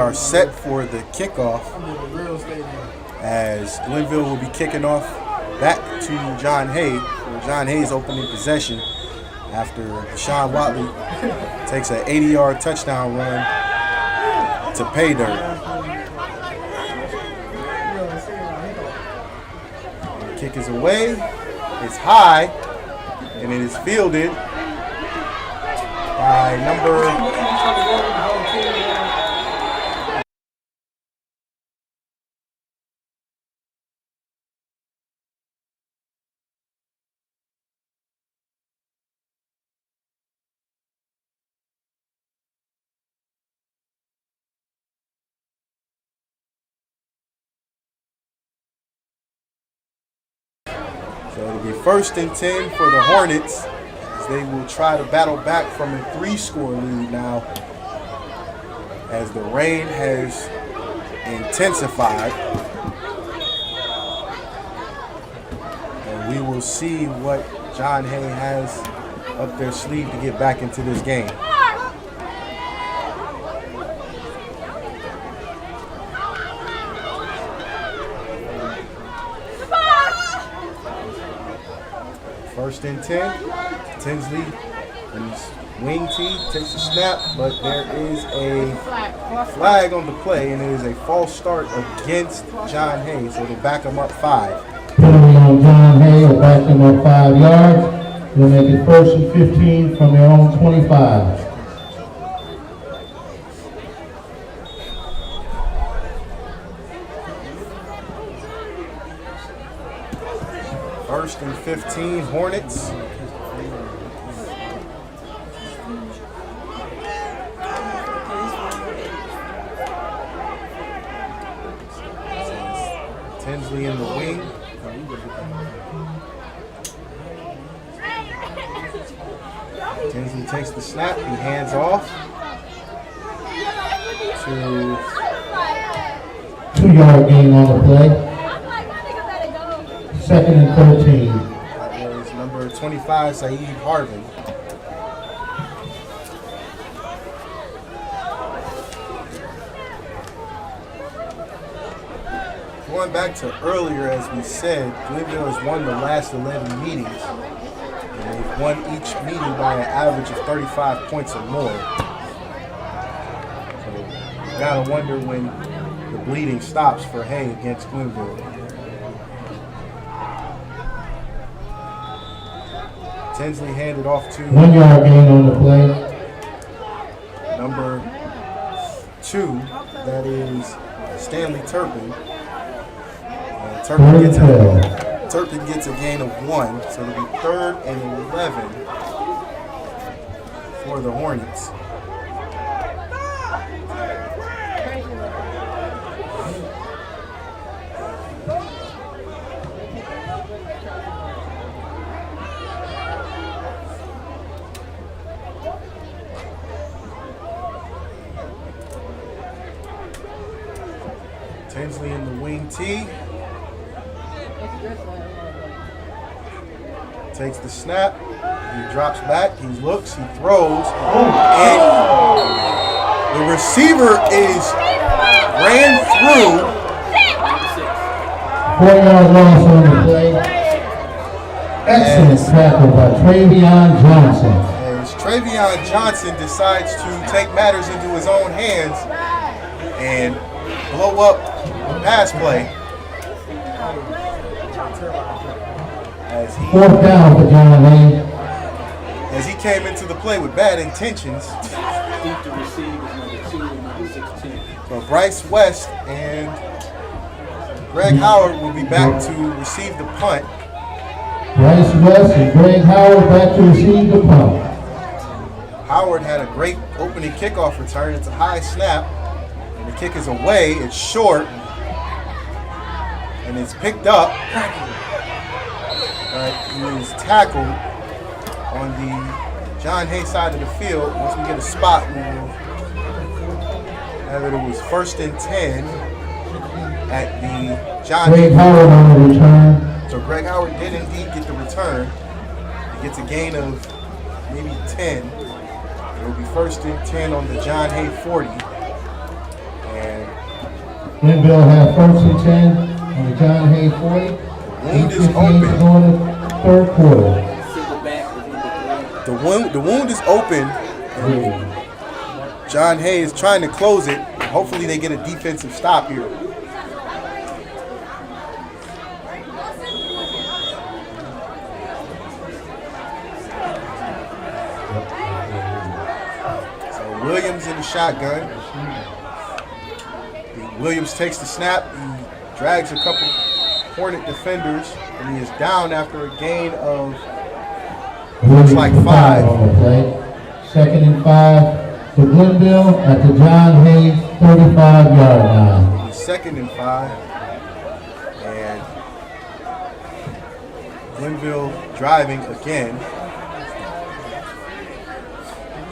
are set for the kickoff as Glenville will be kicking off back to John Hay. Where John Hay's opening possession after Sean Watley takes an 80-yard touchdown run to pay dirt. The kick is away. It's high, and it is fielded by number 1st and 10 for the Hornets as they will try to battle back from a 3-score lead now as the rain has intensified. And we will see what John Hay has up their sleeve to get back into this game. First and 10. Tinsley in his wing tee takes a snap, but there is a flag on the play, and it is a false start against John Hay, so they'll back him up 5. Penalty on John Hay will back them up 5 yards. They'll make it 1st and 15 from their own 25. First and 15, Hornets. Tinsley in the wing. Tinsley takes the snap, he hands off to 2-yard gain on the play. 2nd and 13. That was number 25, Saeed Harvin. Going back to earlier, as we said, Glenville has won the last 11 meetings. And they've won each meeting by an average of 35 points or more. So you gotta wonder when the bleeding stops for Hay against Glenville. Tinsley handed off to 1-yard gain on the play. number 2, that is Stanley Turpin. Turpin gets a gain of 1, so it'll be 3rd and 11 for the Hornets. Tinsley in the wing tee. Takes the snap. He drops back. He looks. He throws. And the receiver ran through. 4-yard loss on the play. Excellent tackle by Travion Johnson. As Travion Johnson decides to take matters into his own hands and blow up the pass play. As 4th down for John Hay. As he came into the play with bad intentions. Deep to receive is number 2 and number 16. So Bryce West and Greg Howard will be back to receive the punt. Bryce West and Greg Howard back to receive the punt. Howard had a great opening kickoff return. It's a high snap. And the kick is away. It's short. And it's picked up. He is tackled on the John Hay side of the field. Once we get a spot, we will have it. It was 1st and 10 at the John Hay. Greg Howard on the return. So Greg Howard did indeed get the return. He gets a gain of maybe 10. It will be 1st and 10 on the John Hay 40. Glenville have 1st and 10 on the John Hay 40. Wound is 8:58 open. to go in the 3rd quarter. Single back is number 3. The wound is open. John Hay is trying to close it. Hopefully they get a defensive stop here. So Williams in the shotgun. Williams takes the snap. He drags a couple Hornet defenders, and he is down after a gain of looks like 5. On the play. 2nd and 5 to Glenville at the John Hay 35-yard line. 2nd and 5. And Glenville driving again.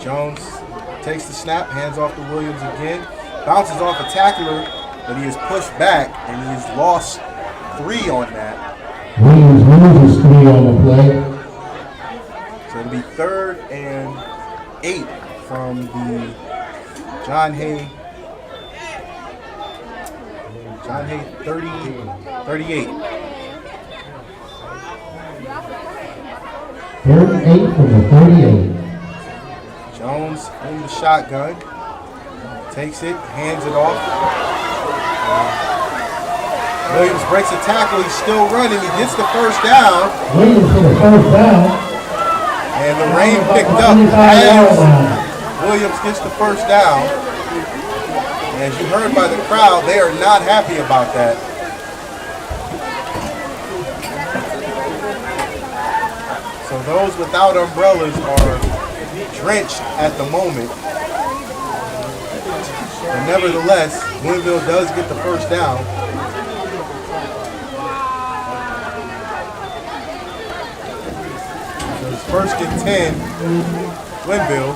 Jones takes the snap, hands off to Williams again. Bounces off a tackler, but he is pushed back, and he has lost 3 on that. Williams loses 3 on the play. So it'll be 3rd and 8 from the John Hay 38. 3rd and 8 from the 38. Jones in the shotgun. Takes it, hands it off. Williams breaks a tackle. He's still running. He gets the 1st down. Williams for the 1st down. And the rain picked up 25-yard as line. Williams gets the 1st down. And as you heard by the crowd, they are not happy about that. So those without umbrellas are drenched at the moment. But nevertheless, Glenville does get the 1st down. So it's 1st and 10, Glenville.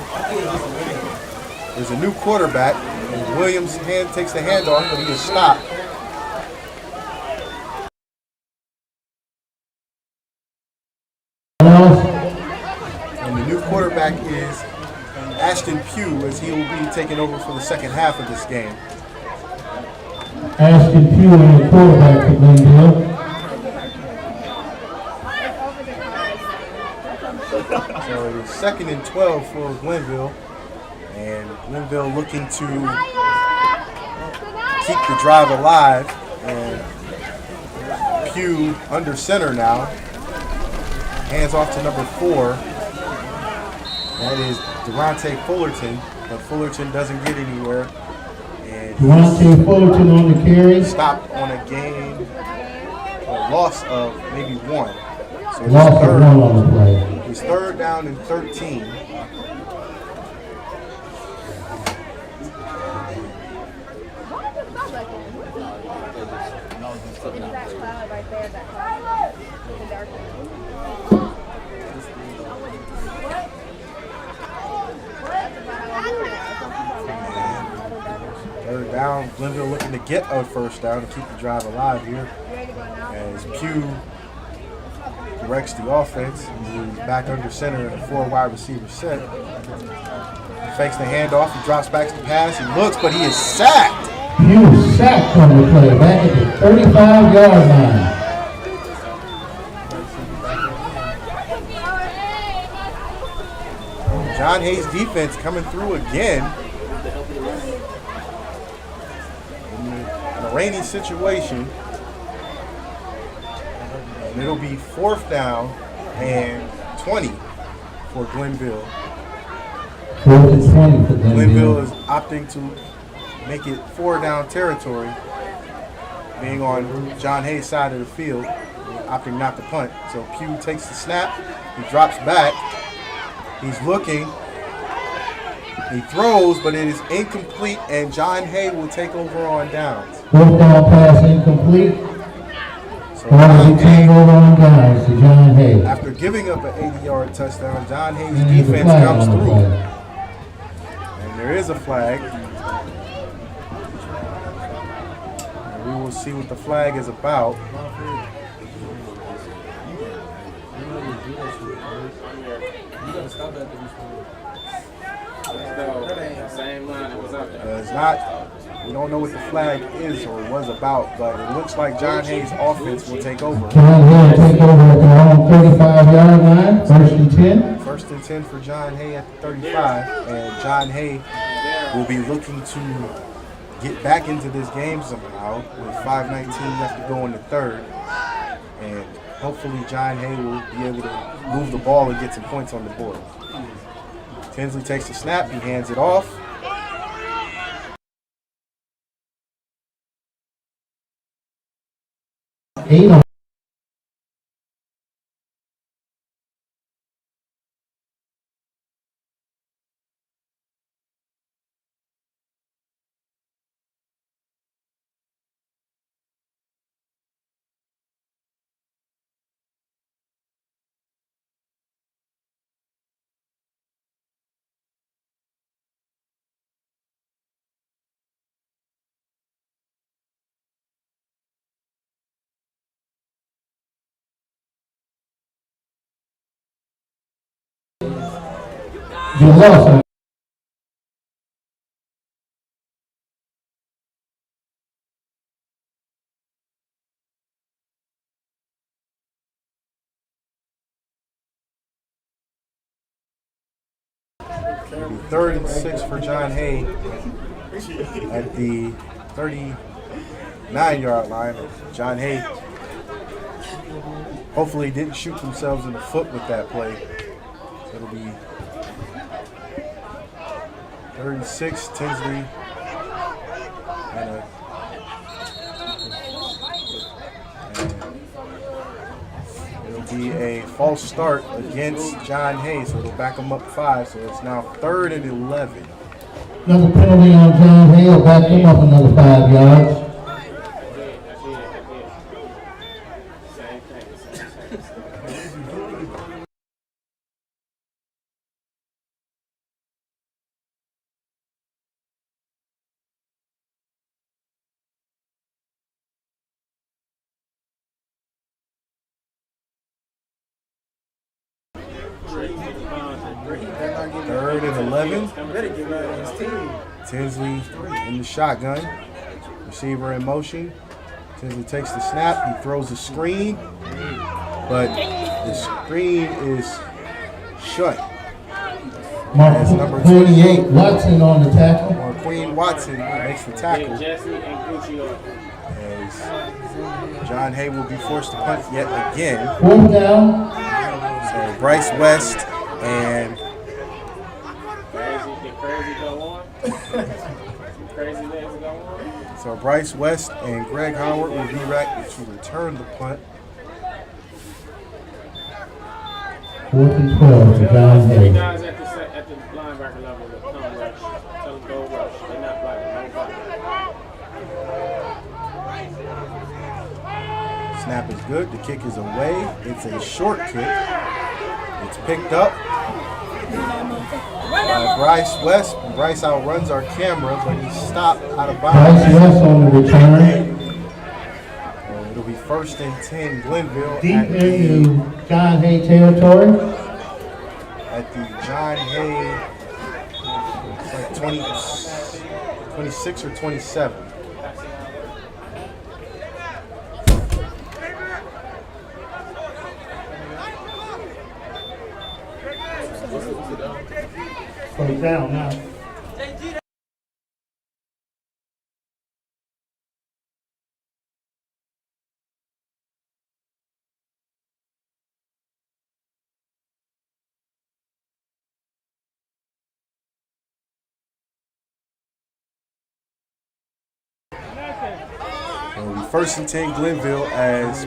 There's a new quarterback. And Williams takes the handoff, but he is stopped. And the new quarterback is Ashton Pugh, as he will be taking over for the 2nd half of this game. Ashton Pugh on the quarterback for Glenville. So it is 2nd and 12 for Glenville. And Glenville looking to keep the drive alive. And Pugh under center now. Hands off to number 4. That is Durante Fullerton, but Fullerton doesn't get anywhere. And Durante Fullerton on the carry. stopped on a gain, a loss of maybe 1. So it's Lost of 1 on the play. He's 3rd down and 13. Third down, Glenville looking to get a 1st down to keep the drive alive here. As Pugh directs the offense, he's back under center in a 4 wide receiver set. He fakes the handoff, he drops back to the pass, he looks, but he is sacked. Pugh sacked on the play, back at the 35-yard line. John Hay's defense coming through again. In a rainy situation. And it'll be 4th down and 20 for Glenville. 4th and 20 for Glenville Glenville. is opting to make it 4 down territory, being on John Hay's side of the field, opting not to punt. So Pugh takes the snap, he drops back, he's looking, he throws, but it is incomplete, and John Hay will take over on downs. 4th down pass incomplete. So John Hay over on downs to John Hay. after giving up an 80-yard touchdown, John Hay's And there's a defense flag comes on the through. play. And there is a flag. And we will see what the flag is about. Same line that was out there. It's not. We don't know what the flag is or was about, but it looks like John Hay's offense will take over. John Hay will take over at their own 35-yard line, 1st and 10. 1st and 10 for John Hay at the 35, and John Hay will be looking to get back into this game somehow with 5:19 left to go in the third, and hopefully John Hay will be able to move the ball and get some points on the board. Tinsley takes the snap, he hands it off. Eight on. You lost. It'll be 3rd and 6 for John Hay at the 39-yard line. John Hay hopefully didn't shoot themselves in the foot with that play. So it'll be 3rd and 6, Tinsley. And it'll be a false start against John Hay, so it'll back him up 5. So it's now 3rd and 11. Another penalty on John Hay will back him up another 5 yards. Third and 11. Tinsley in the shotgun. Receiver in motion. Tinsley takes the snap. He throws a screen, but the screen is shut. Mark number 28, Watson on the tackle. Or Queen Watson makes the tackle. Jesse and Gucci. As John Hay will be forced to punt yet again. 4th down. So Bryce West and Crazy go on. Crazy legs go on. so Bryce West and Greg Howard will be back to return the punt. 4th and 12 for John Three Hay. guys at the linebacker level will come rush. Tell them go rush. They're not blocking nobody. Snap is good. The kick is away. It's a short kick. It's picked up by Bryce West. Bryce outruns our camera, but he's stopped out of Bryce bounds. West on the return. It'll be 1st and 10 Glenville Deep at into John Hay territory. the John Hay, it's like 26 or 27. First down now. It'll be 1st and 10 Glenville as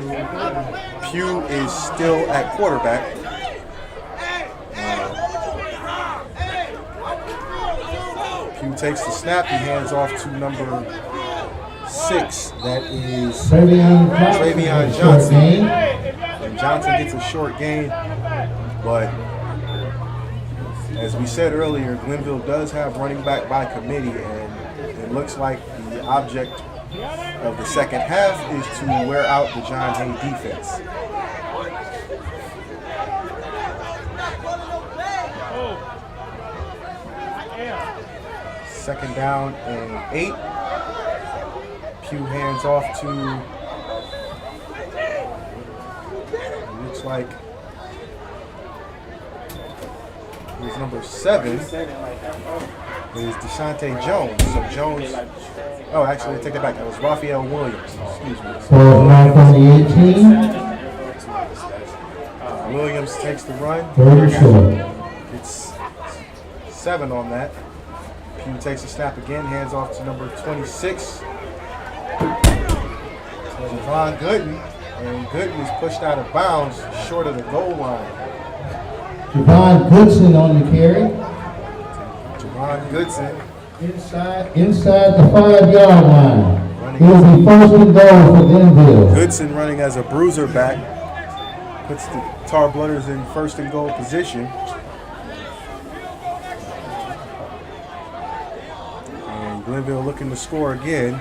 Pugh is still at quarterback. Pugh takes the snap. He hands off to number 6. That is Travion Johnson. And Johnson gets a short gain. But as we said earlier, Glenville does have running back by committee, and it looks like the object of the second half is to wear out the John Hay defense. second down and 8. Pew hands off to, looks like his number 7 is Deshante Jones. So Jones, oh, actually, I take that back. That was Raphael Williams. Excuse me. Ball back on the 18. Williams takes the run. 30 short. It's 7 on that. Pew takes a snap again, hands off to number 26. Javon Gooden, and Gooden is pushed out of bounds short of the goal line. Javon Goodson on the carry. Javon Goodson Inside the 5-yard line. It will be first and goal for Glenville. Goodson running as a bruiser back, puts the Tarblooders in first and goal position. And Glenville looking to score again.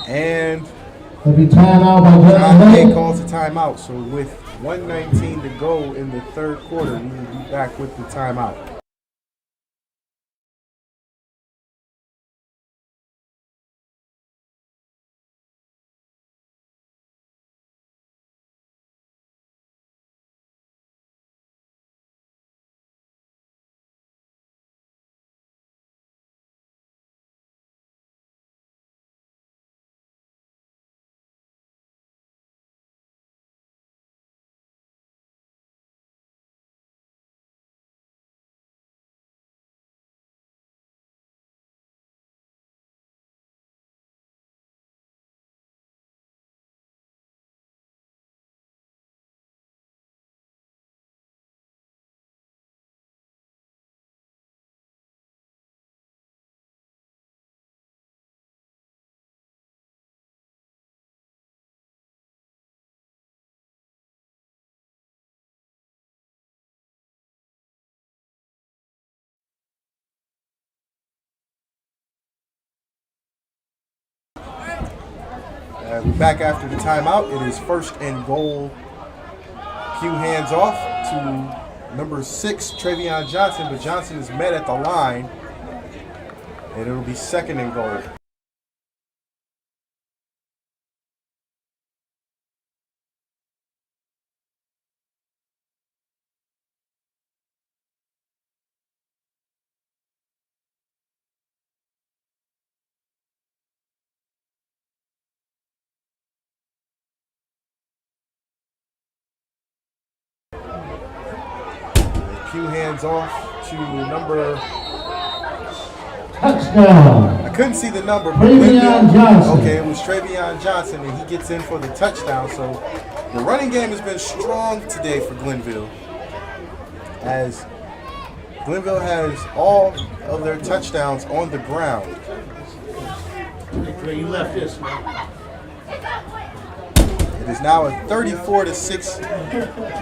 And It'll be timeout by John John Hay Hay. calls a timeout. So with 1:19 to go in the third quarter, we will be back with the timeout. We're back after the timeout. It is first and goal. Pew hands off to number 6, Travion Johnson, but Johnson is met at the line, and it'll be second and goal. Pew hands off to number, Touchdown. I couldn't see the number, but Travion Johnson. Okay, it was Travion Johnson, and he gets in for the touchdown. So the running game has been strong today for Glenville, as Glenville has all of their touchdowns on the ground. You left this, man. It is now a 34-6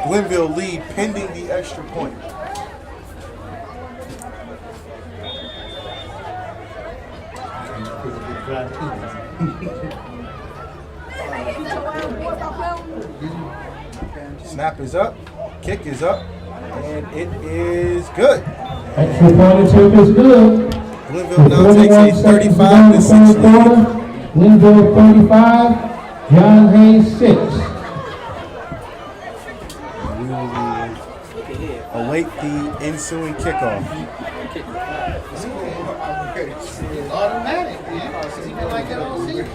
Glenville lead pending the extra point. Snap is up, kick is up, and it is good. Extra point attempt is good. Glenville now takes a 35-6 lead. Glenville 35, John Hay 6. We will await the ensuing kickoff. Automatic, man. It's even like it all season.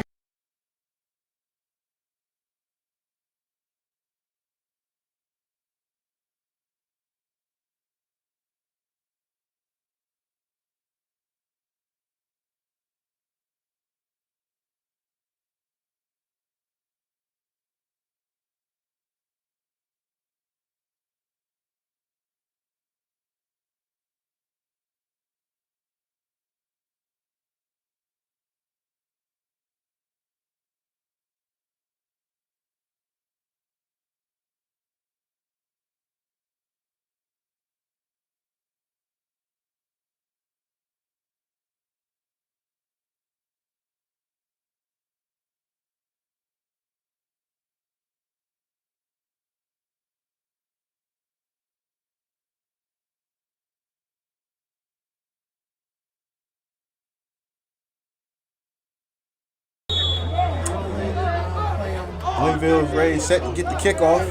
Glenville's ready, set to get the kickoff.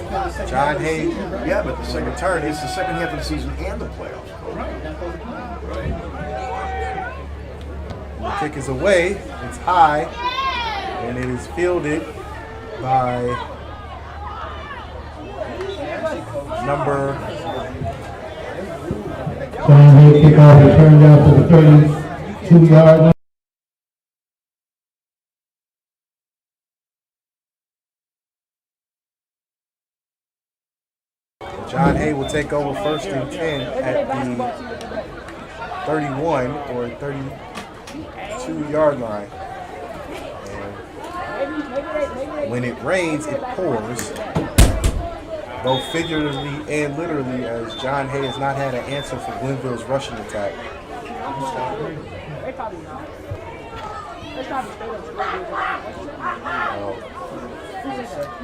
John Hay. Yeah, but the second turn is the second half of the season and the playoffs. The kick is away. It's high, and it is fielded by number. John Hay kickoff returned out to the 32-yard line. John Hay will take over 1st and 10 at the 31 or 32-yard line. And when it rains, it pours, both figuratively and literally, as John Hay has not had an answer for Glenville's rushing attack.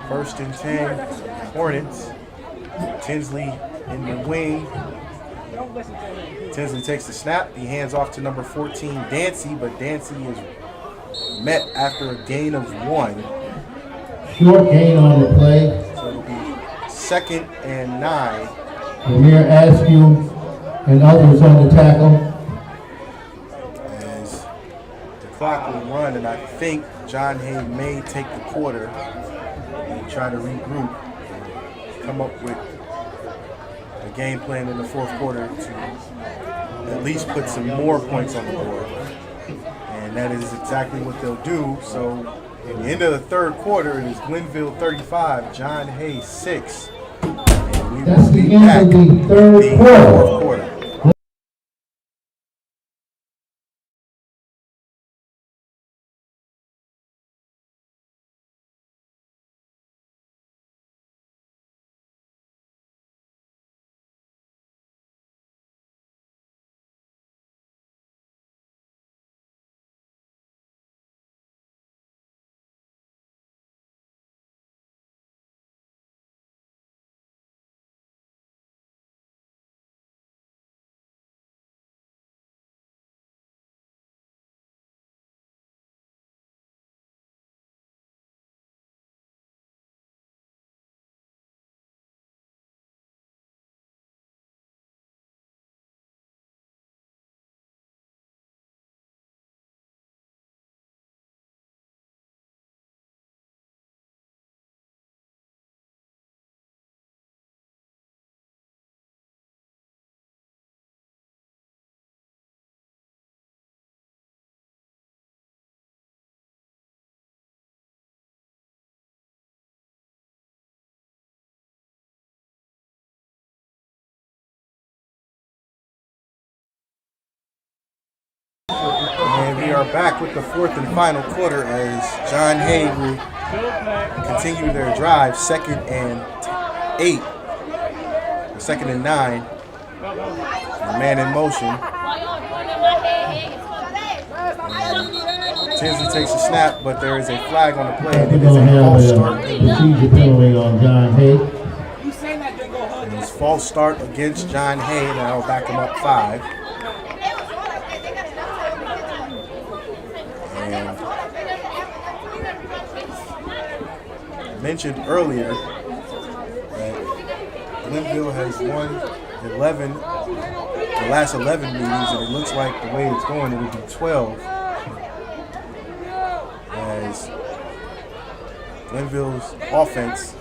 First and 10, Hornets. Tinsley in the wing. Tinsley takes the snap. He hands off to number 14, Dancy, but Dancy is met after a gain of 1. Short gain on the play. So it'll be 2nd and 9. Amir Askew and others on the tackle. As the clock will run, and I think John Hay may take the quarter and try to regroup. Come up with a game plan in the 4th quarter to at least put some more points on the board. And that is exactly what they'll do. So in the end of the 3rd quarter, it is Glenville 35, John Hay 6. And we That's will the be end back of the in third the quarter. 4th quarter. And we are back with the 4th and final quarter as John Hay will continue their drive, 2nd and 8, or 2nd and 9. The man in motion. Tinsley takes a snap, but there is a flag on the play, and it is a false start. Procedure penalty on John Hay. It's false start against John Hay, and I'll back him up 5. And I mentioned earlier that Glenville has won 11, the last 11 meetings, and it looks like the way it's going, it'll be 12. As Glenville's offense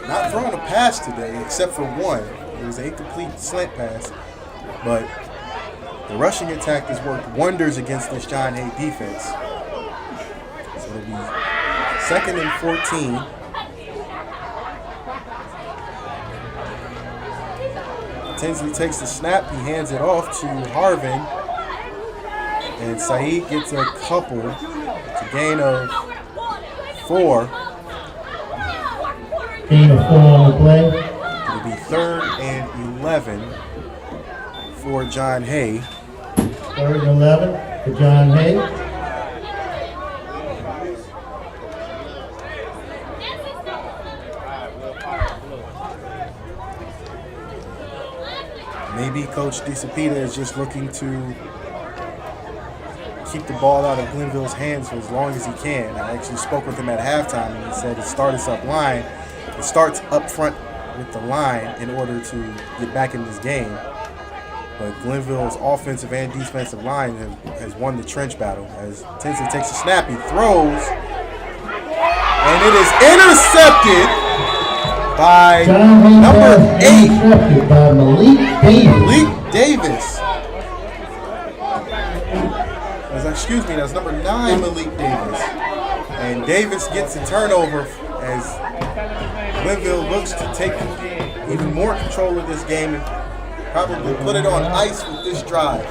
not throwing a pass today, except for one. It was an incomplete slant pass, but the rushing attack has worked wonders against this John Hay defense. So it'll be 2nd and 14. Tinsley takes the snap. He hands it off to Harvin. And Saeed gets a couple. It's a gain of 4. Gain of 4 on the play. It'll be 3rd and 11 for John Hay. 3rd and 11 for John Hay. Maybe Coach DeCipita is just looking to keep the ball out of Glenville's hands for as long as he can. I actually spoke with him at halftime, and he said it starts up front with the line in order to get back in this game. But Glenville's offensive and defensive line has won the trench battle as Tinsley takes a snap, he throws, and it is intercepted by John Hay number pass 8, intercepted by Malik Davis. Malik Davis. Excuse me, that's number 9, Malik Davis. And Davis gets a turnover as Glenville looks to take even more control of this game and probably put it on ice with this drive.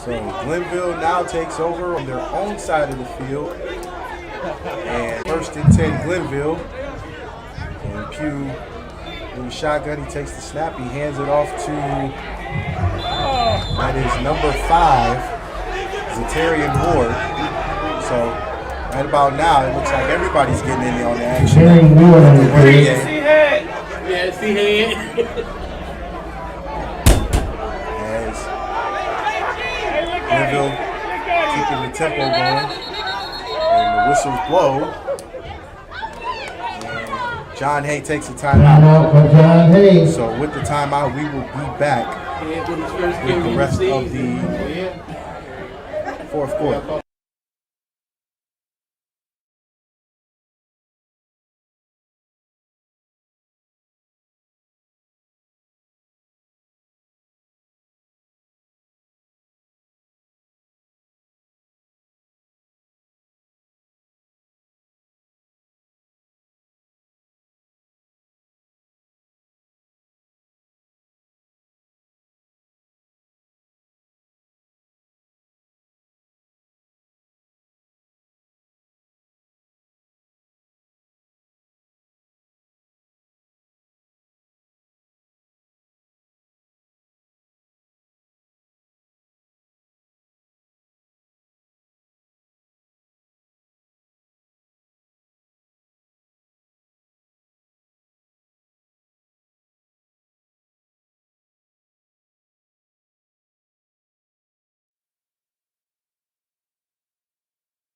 So Glenville now takes over on their own side of the field. And 1st and 10 Glenville. And Pugh in the shotgun, he takes the snap, he hands it off to, that is number 5, Zatarian Ward. So right about now, it looks like everybody's getting in there on the action. Zatarian Ward on the running field. game. Yeah, see head. Glenville keeping the tempo going, and the whistles blow. And John Hay takes a timeout. Timeout for John Hay. So with the timeout, we will be back with the rest of the 4th quarter.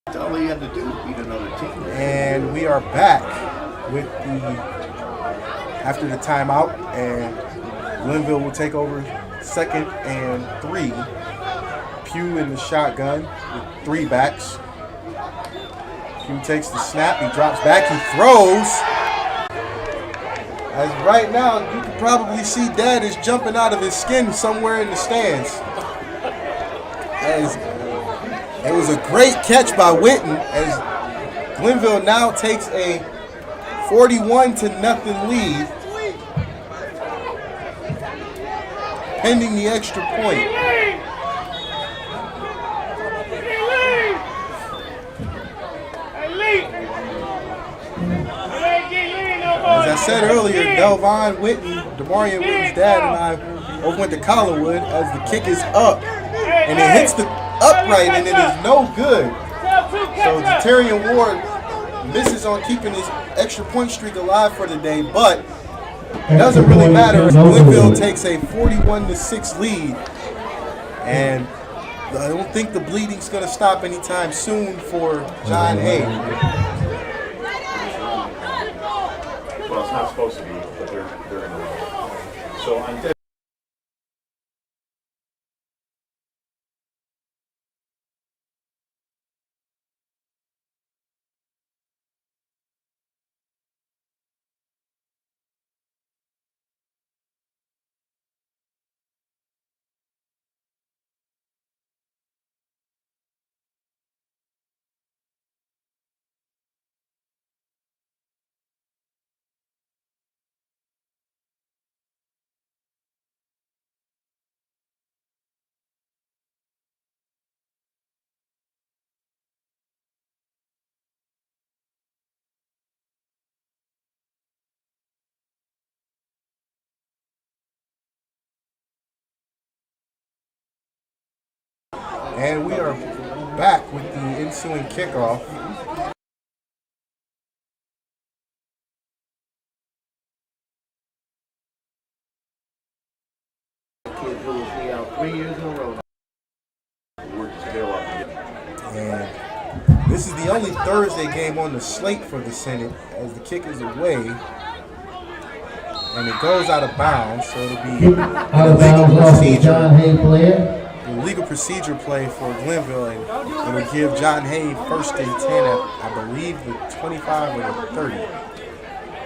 That's all he had to do, beat another team. And we are back with after the timeout, and Glenville will take over 2nd and 3. Pugh in the shotgun with 3 backs. Pugh takes the snap, he drops back, he throws. As right now, you can probably see Dad is jumping out of his skin somewhere in the stands. As it was a great catch by Witten, as Glenville now takes a 41-0 lead, pending the extra point. As I said earlier, Delvon Witten, Demarion Witten's dad, and I both went to Collarwood as the kick is up, and it hits the upright, and it is no good. So Zatarian Ward misses on keeping his extra point streak alive for the day, but it doesn't really matter as Glenville takes a 41-6 lead, and I don't think the bleeding's going to stop anytime soon for John Hay. Well, it's not supposed to be, but they're in the way. So I'm dead. And we are back with the ensuing kickoff. Kid blew his knee out 3 years in a row. We're just bail out to get. And this is the only Thursday game on the slate for the Senate as the kick is away. And it goes out of bounds, so it'll be Out of bounds off the John Hay player. illegal procedure play for Glenville, and it'll give John Hay first and 10 at, I believe, the 25 or the 30.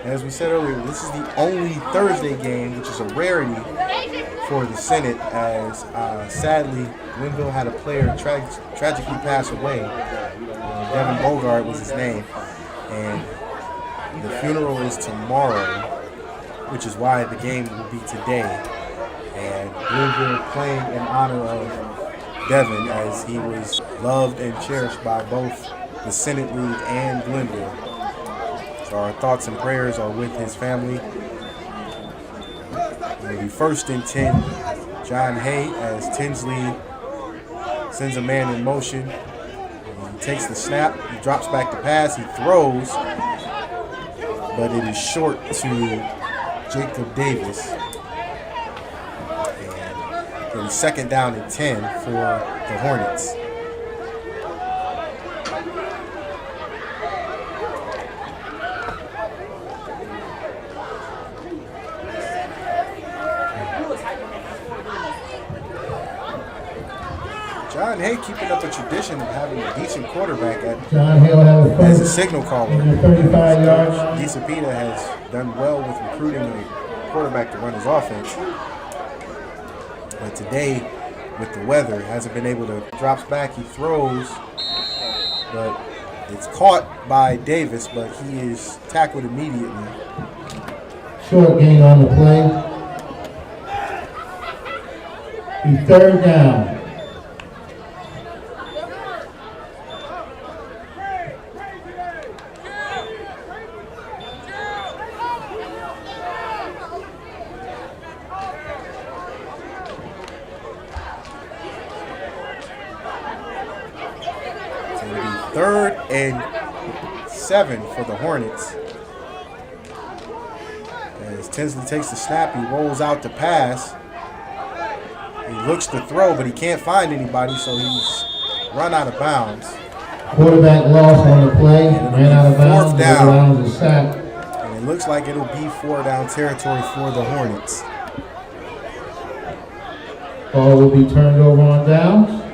As we said earlier, this is the only Thursday game, which is a rarity for the Senate, as sadly, Glenville had a player tragically pass away. Devin Bogart was his name, and the funeral is tomorrow, which is why the game will be today. And Glenville playing in honor of Devin, as he was loved and cherished by both the Senate League and Glenville. So our thoughts and prayers are with his family. It'll be first and 10, John Hay, as Tinsley sends a man in motion. He takes the snap, he drops back to pass, he throws, but it is short to Jacob Davis. And it'll be second down and 10 for the Hornets. John Hay keeping up a tradition of having a decent quarterback John Hay will have a as a first signal caller. in the 35-yard line. Disapita has done well with recruiting a quarterback to run his offense. But today, with the weather, hasn't been able to. Drops back, he throws, but it's caught by Davis, but he is tackled immediately. Short gain on the play. He's third down. Third and 7 for the Hornets. As Tinsley takes the snap, he rolls out to pass. He looks to throw, but he can't find anybody, so he's run out of bounds. Quarterback loss on the play. Ran out of bounds. Fourth down. Is a sack. And it looks like it'll be 4 down territory for the Hornets. Ball will be turned over on downs.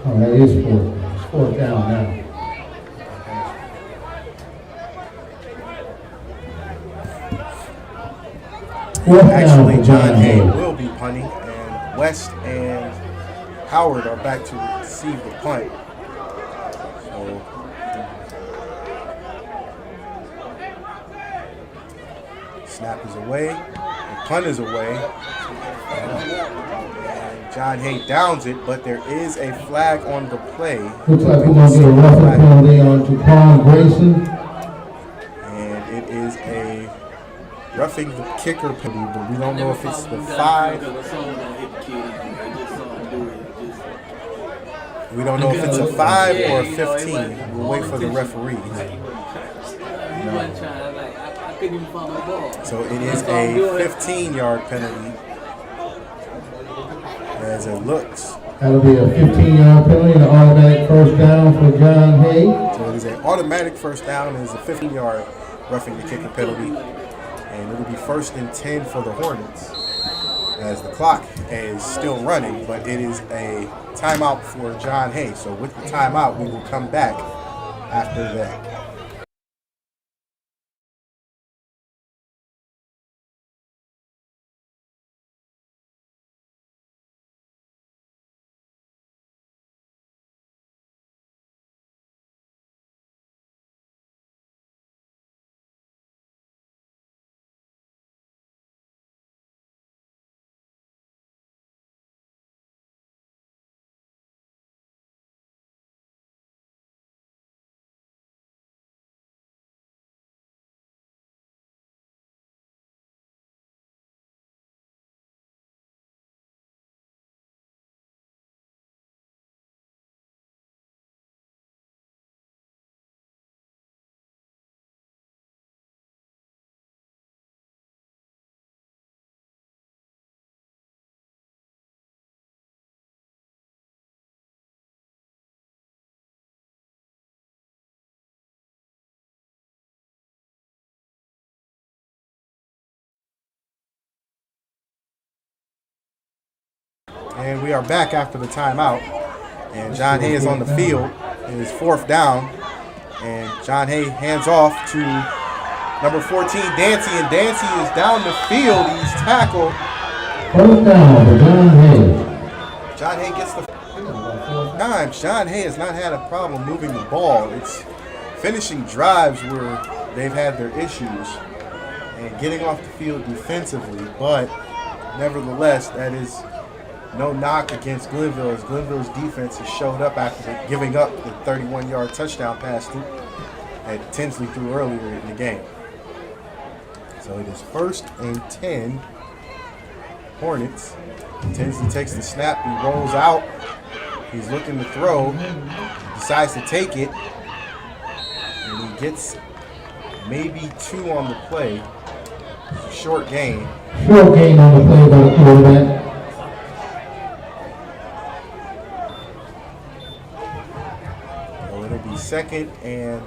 Oh, that is fourth. It's fourth down now. Fourth down Actually, for John Hay Hay. will be punting, and West and Howard are back to receive the punt. So, snap is away, the punt is away, and John Hay downs it, but there is a flag on the play. Looks like we're going to get a roughing penalty on Jaquan Grayson. And it is a roughing the kicker penalty, but we don't know if it's the 5. We don't know if it's a 5 or a 15. We'll wait for the referee. So it is a 15-yard penalty as it looks. That'll be a 15-yard penalty, an automatic first down for John Hay. So it is an automatic first down. It is a 15-yard roughing the kicker penalty. And it'll be first and 10 for the Hornets as the clock is still running, but it is a timeout for John Hay. So with the timeout, we will come back after that. And we are back after the timeout. And John Hay is on the field. It is 4th down. And John Hay hands off to number 14, Dancy. And Dancy is down the field. He's tackled. 4th down for John Hay. John Hay gets the times. John Hay has not had a problem moving the ball. It's finishing drives where they've had their issues and getting off the field defensively. But nevertheless, that is no knock against Glenville, as Glenville's defense has showed up after giving up the 31-yard touchdown pass that Tinsley threw earlier in the game. So it is 1st and 10. Hornets. Tinsley takes the snap. He rolls out. He's looking to throw. Decides to take it. And he gets maybe 2 on the play. Short gain. Short gain on the play by the quarterback. So it'll be 2nd and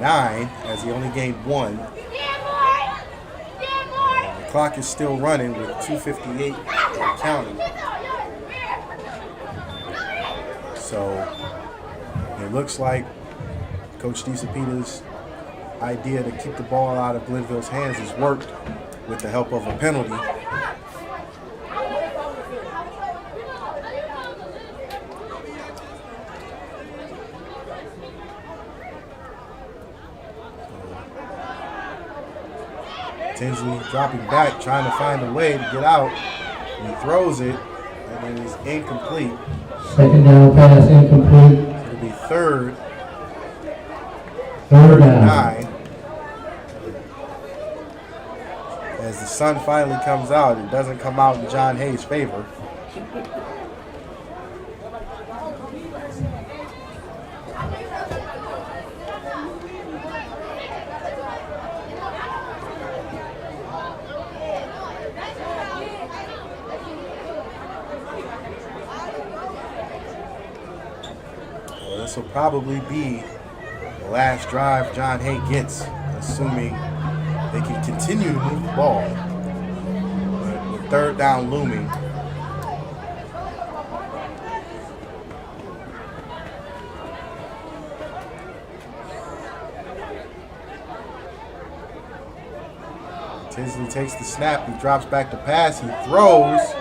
9 as he only gained 1. The clock is still running with 2:58 and counting. So it looks like Coach DeCipita's idea to keep the ball out of Glenville's hands has worked with the help of a penalty. Tinsley dropping back, trying to find a way to get out. He throws it, and it is incomplete. 2nd down pass incomplete. It'll be 3rd 3rd down. 9. As the sun finally comes out, it doesn't come out in John Hay's favor. This will probably be the last drive John Hay gets, assuming they can continue to move the ball. But with 3rd down looming, Tinsley takes the snap, he drops back to pass, he throws.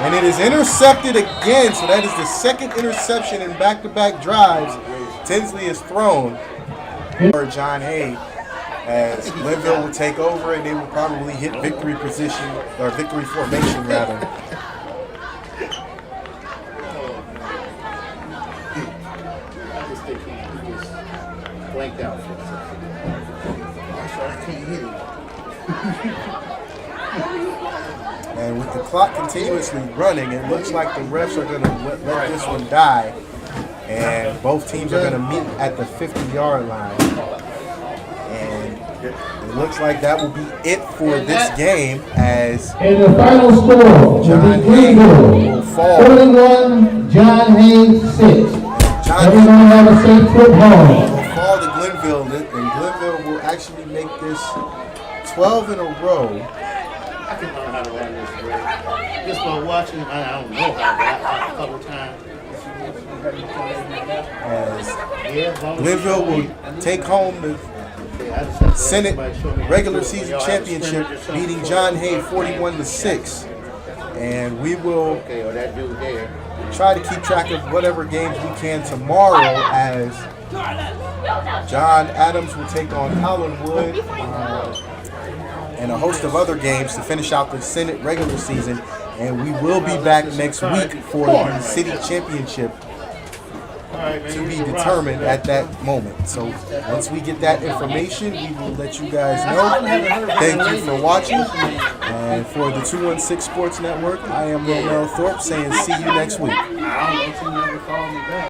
And it is intercepted again, so that is the 2nd interception in back-to-back drives Tinsley has thrown for John Hay, as Glenville will take over and they will probably hit victory position, or victory formation rather. I just think he just blanked out for a second. So I can't hit him. And with the clock continuously running, it looks like the refs are going to let this one die. And both teams are going to meet at the 50-yard line. And it looks like that will be it for this game, as And the final score John will be Hay Glenville will fall. 41, John Hay 6. John Everyone have a safe trip home. will fall to Glenville, and Glenville will actually make this 12 in a row. I can learn how to run this race. Just by watching, I don't know how, but a couple times. As Yeah, as long as Glenville you show me. will take home the I just have to Senate somebody show me how to regular do it. season Y'all have a championship, scrimmage or something beating for John it. Hay 41-6. And we will Okay, or that dude there. try to keep track of whatever games we can tomorrow, as John Adams will take on Hollandwood and a host of other games to finish out the Senate regular season. And we will be back next week for the city championship to be determined at that moment. So once we get that information, we will let you guys know. Thank you for watching. And for the 216 Sports Network, I am Romel Thorpe saying see you next week. I don't know if you never called me back.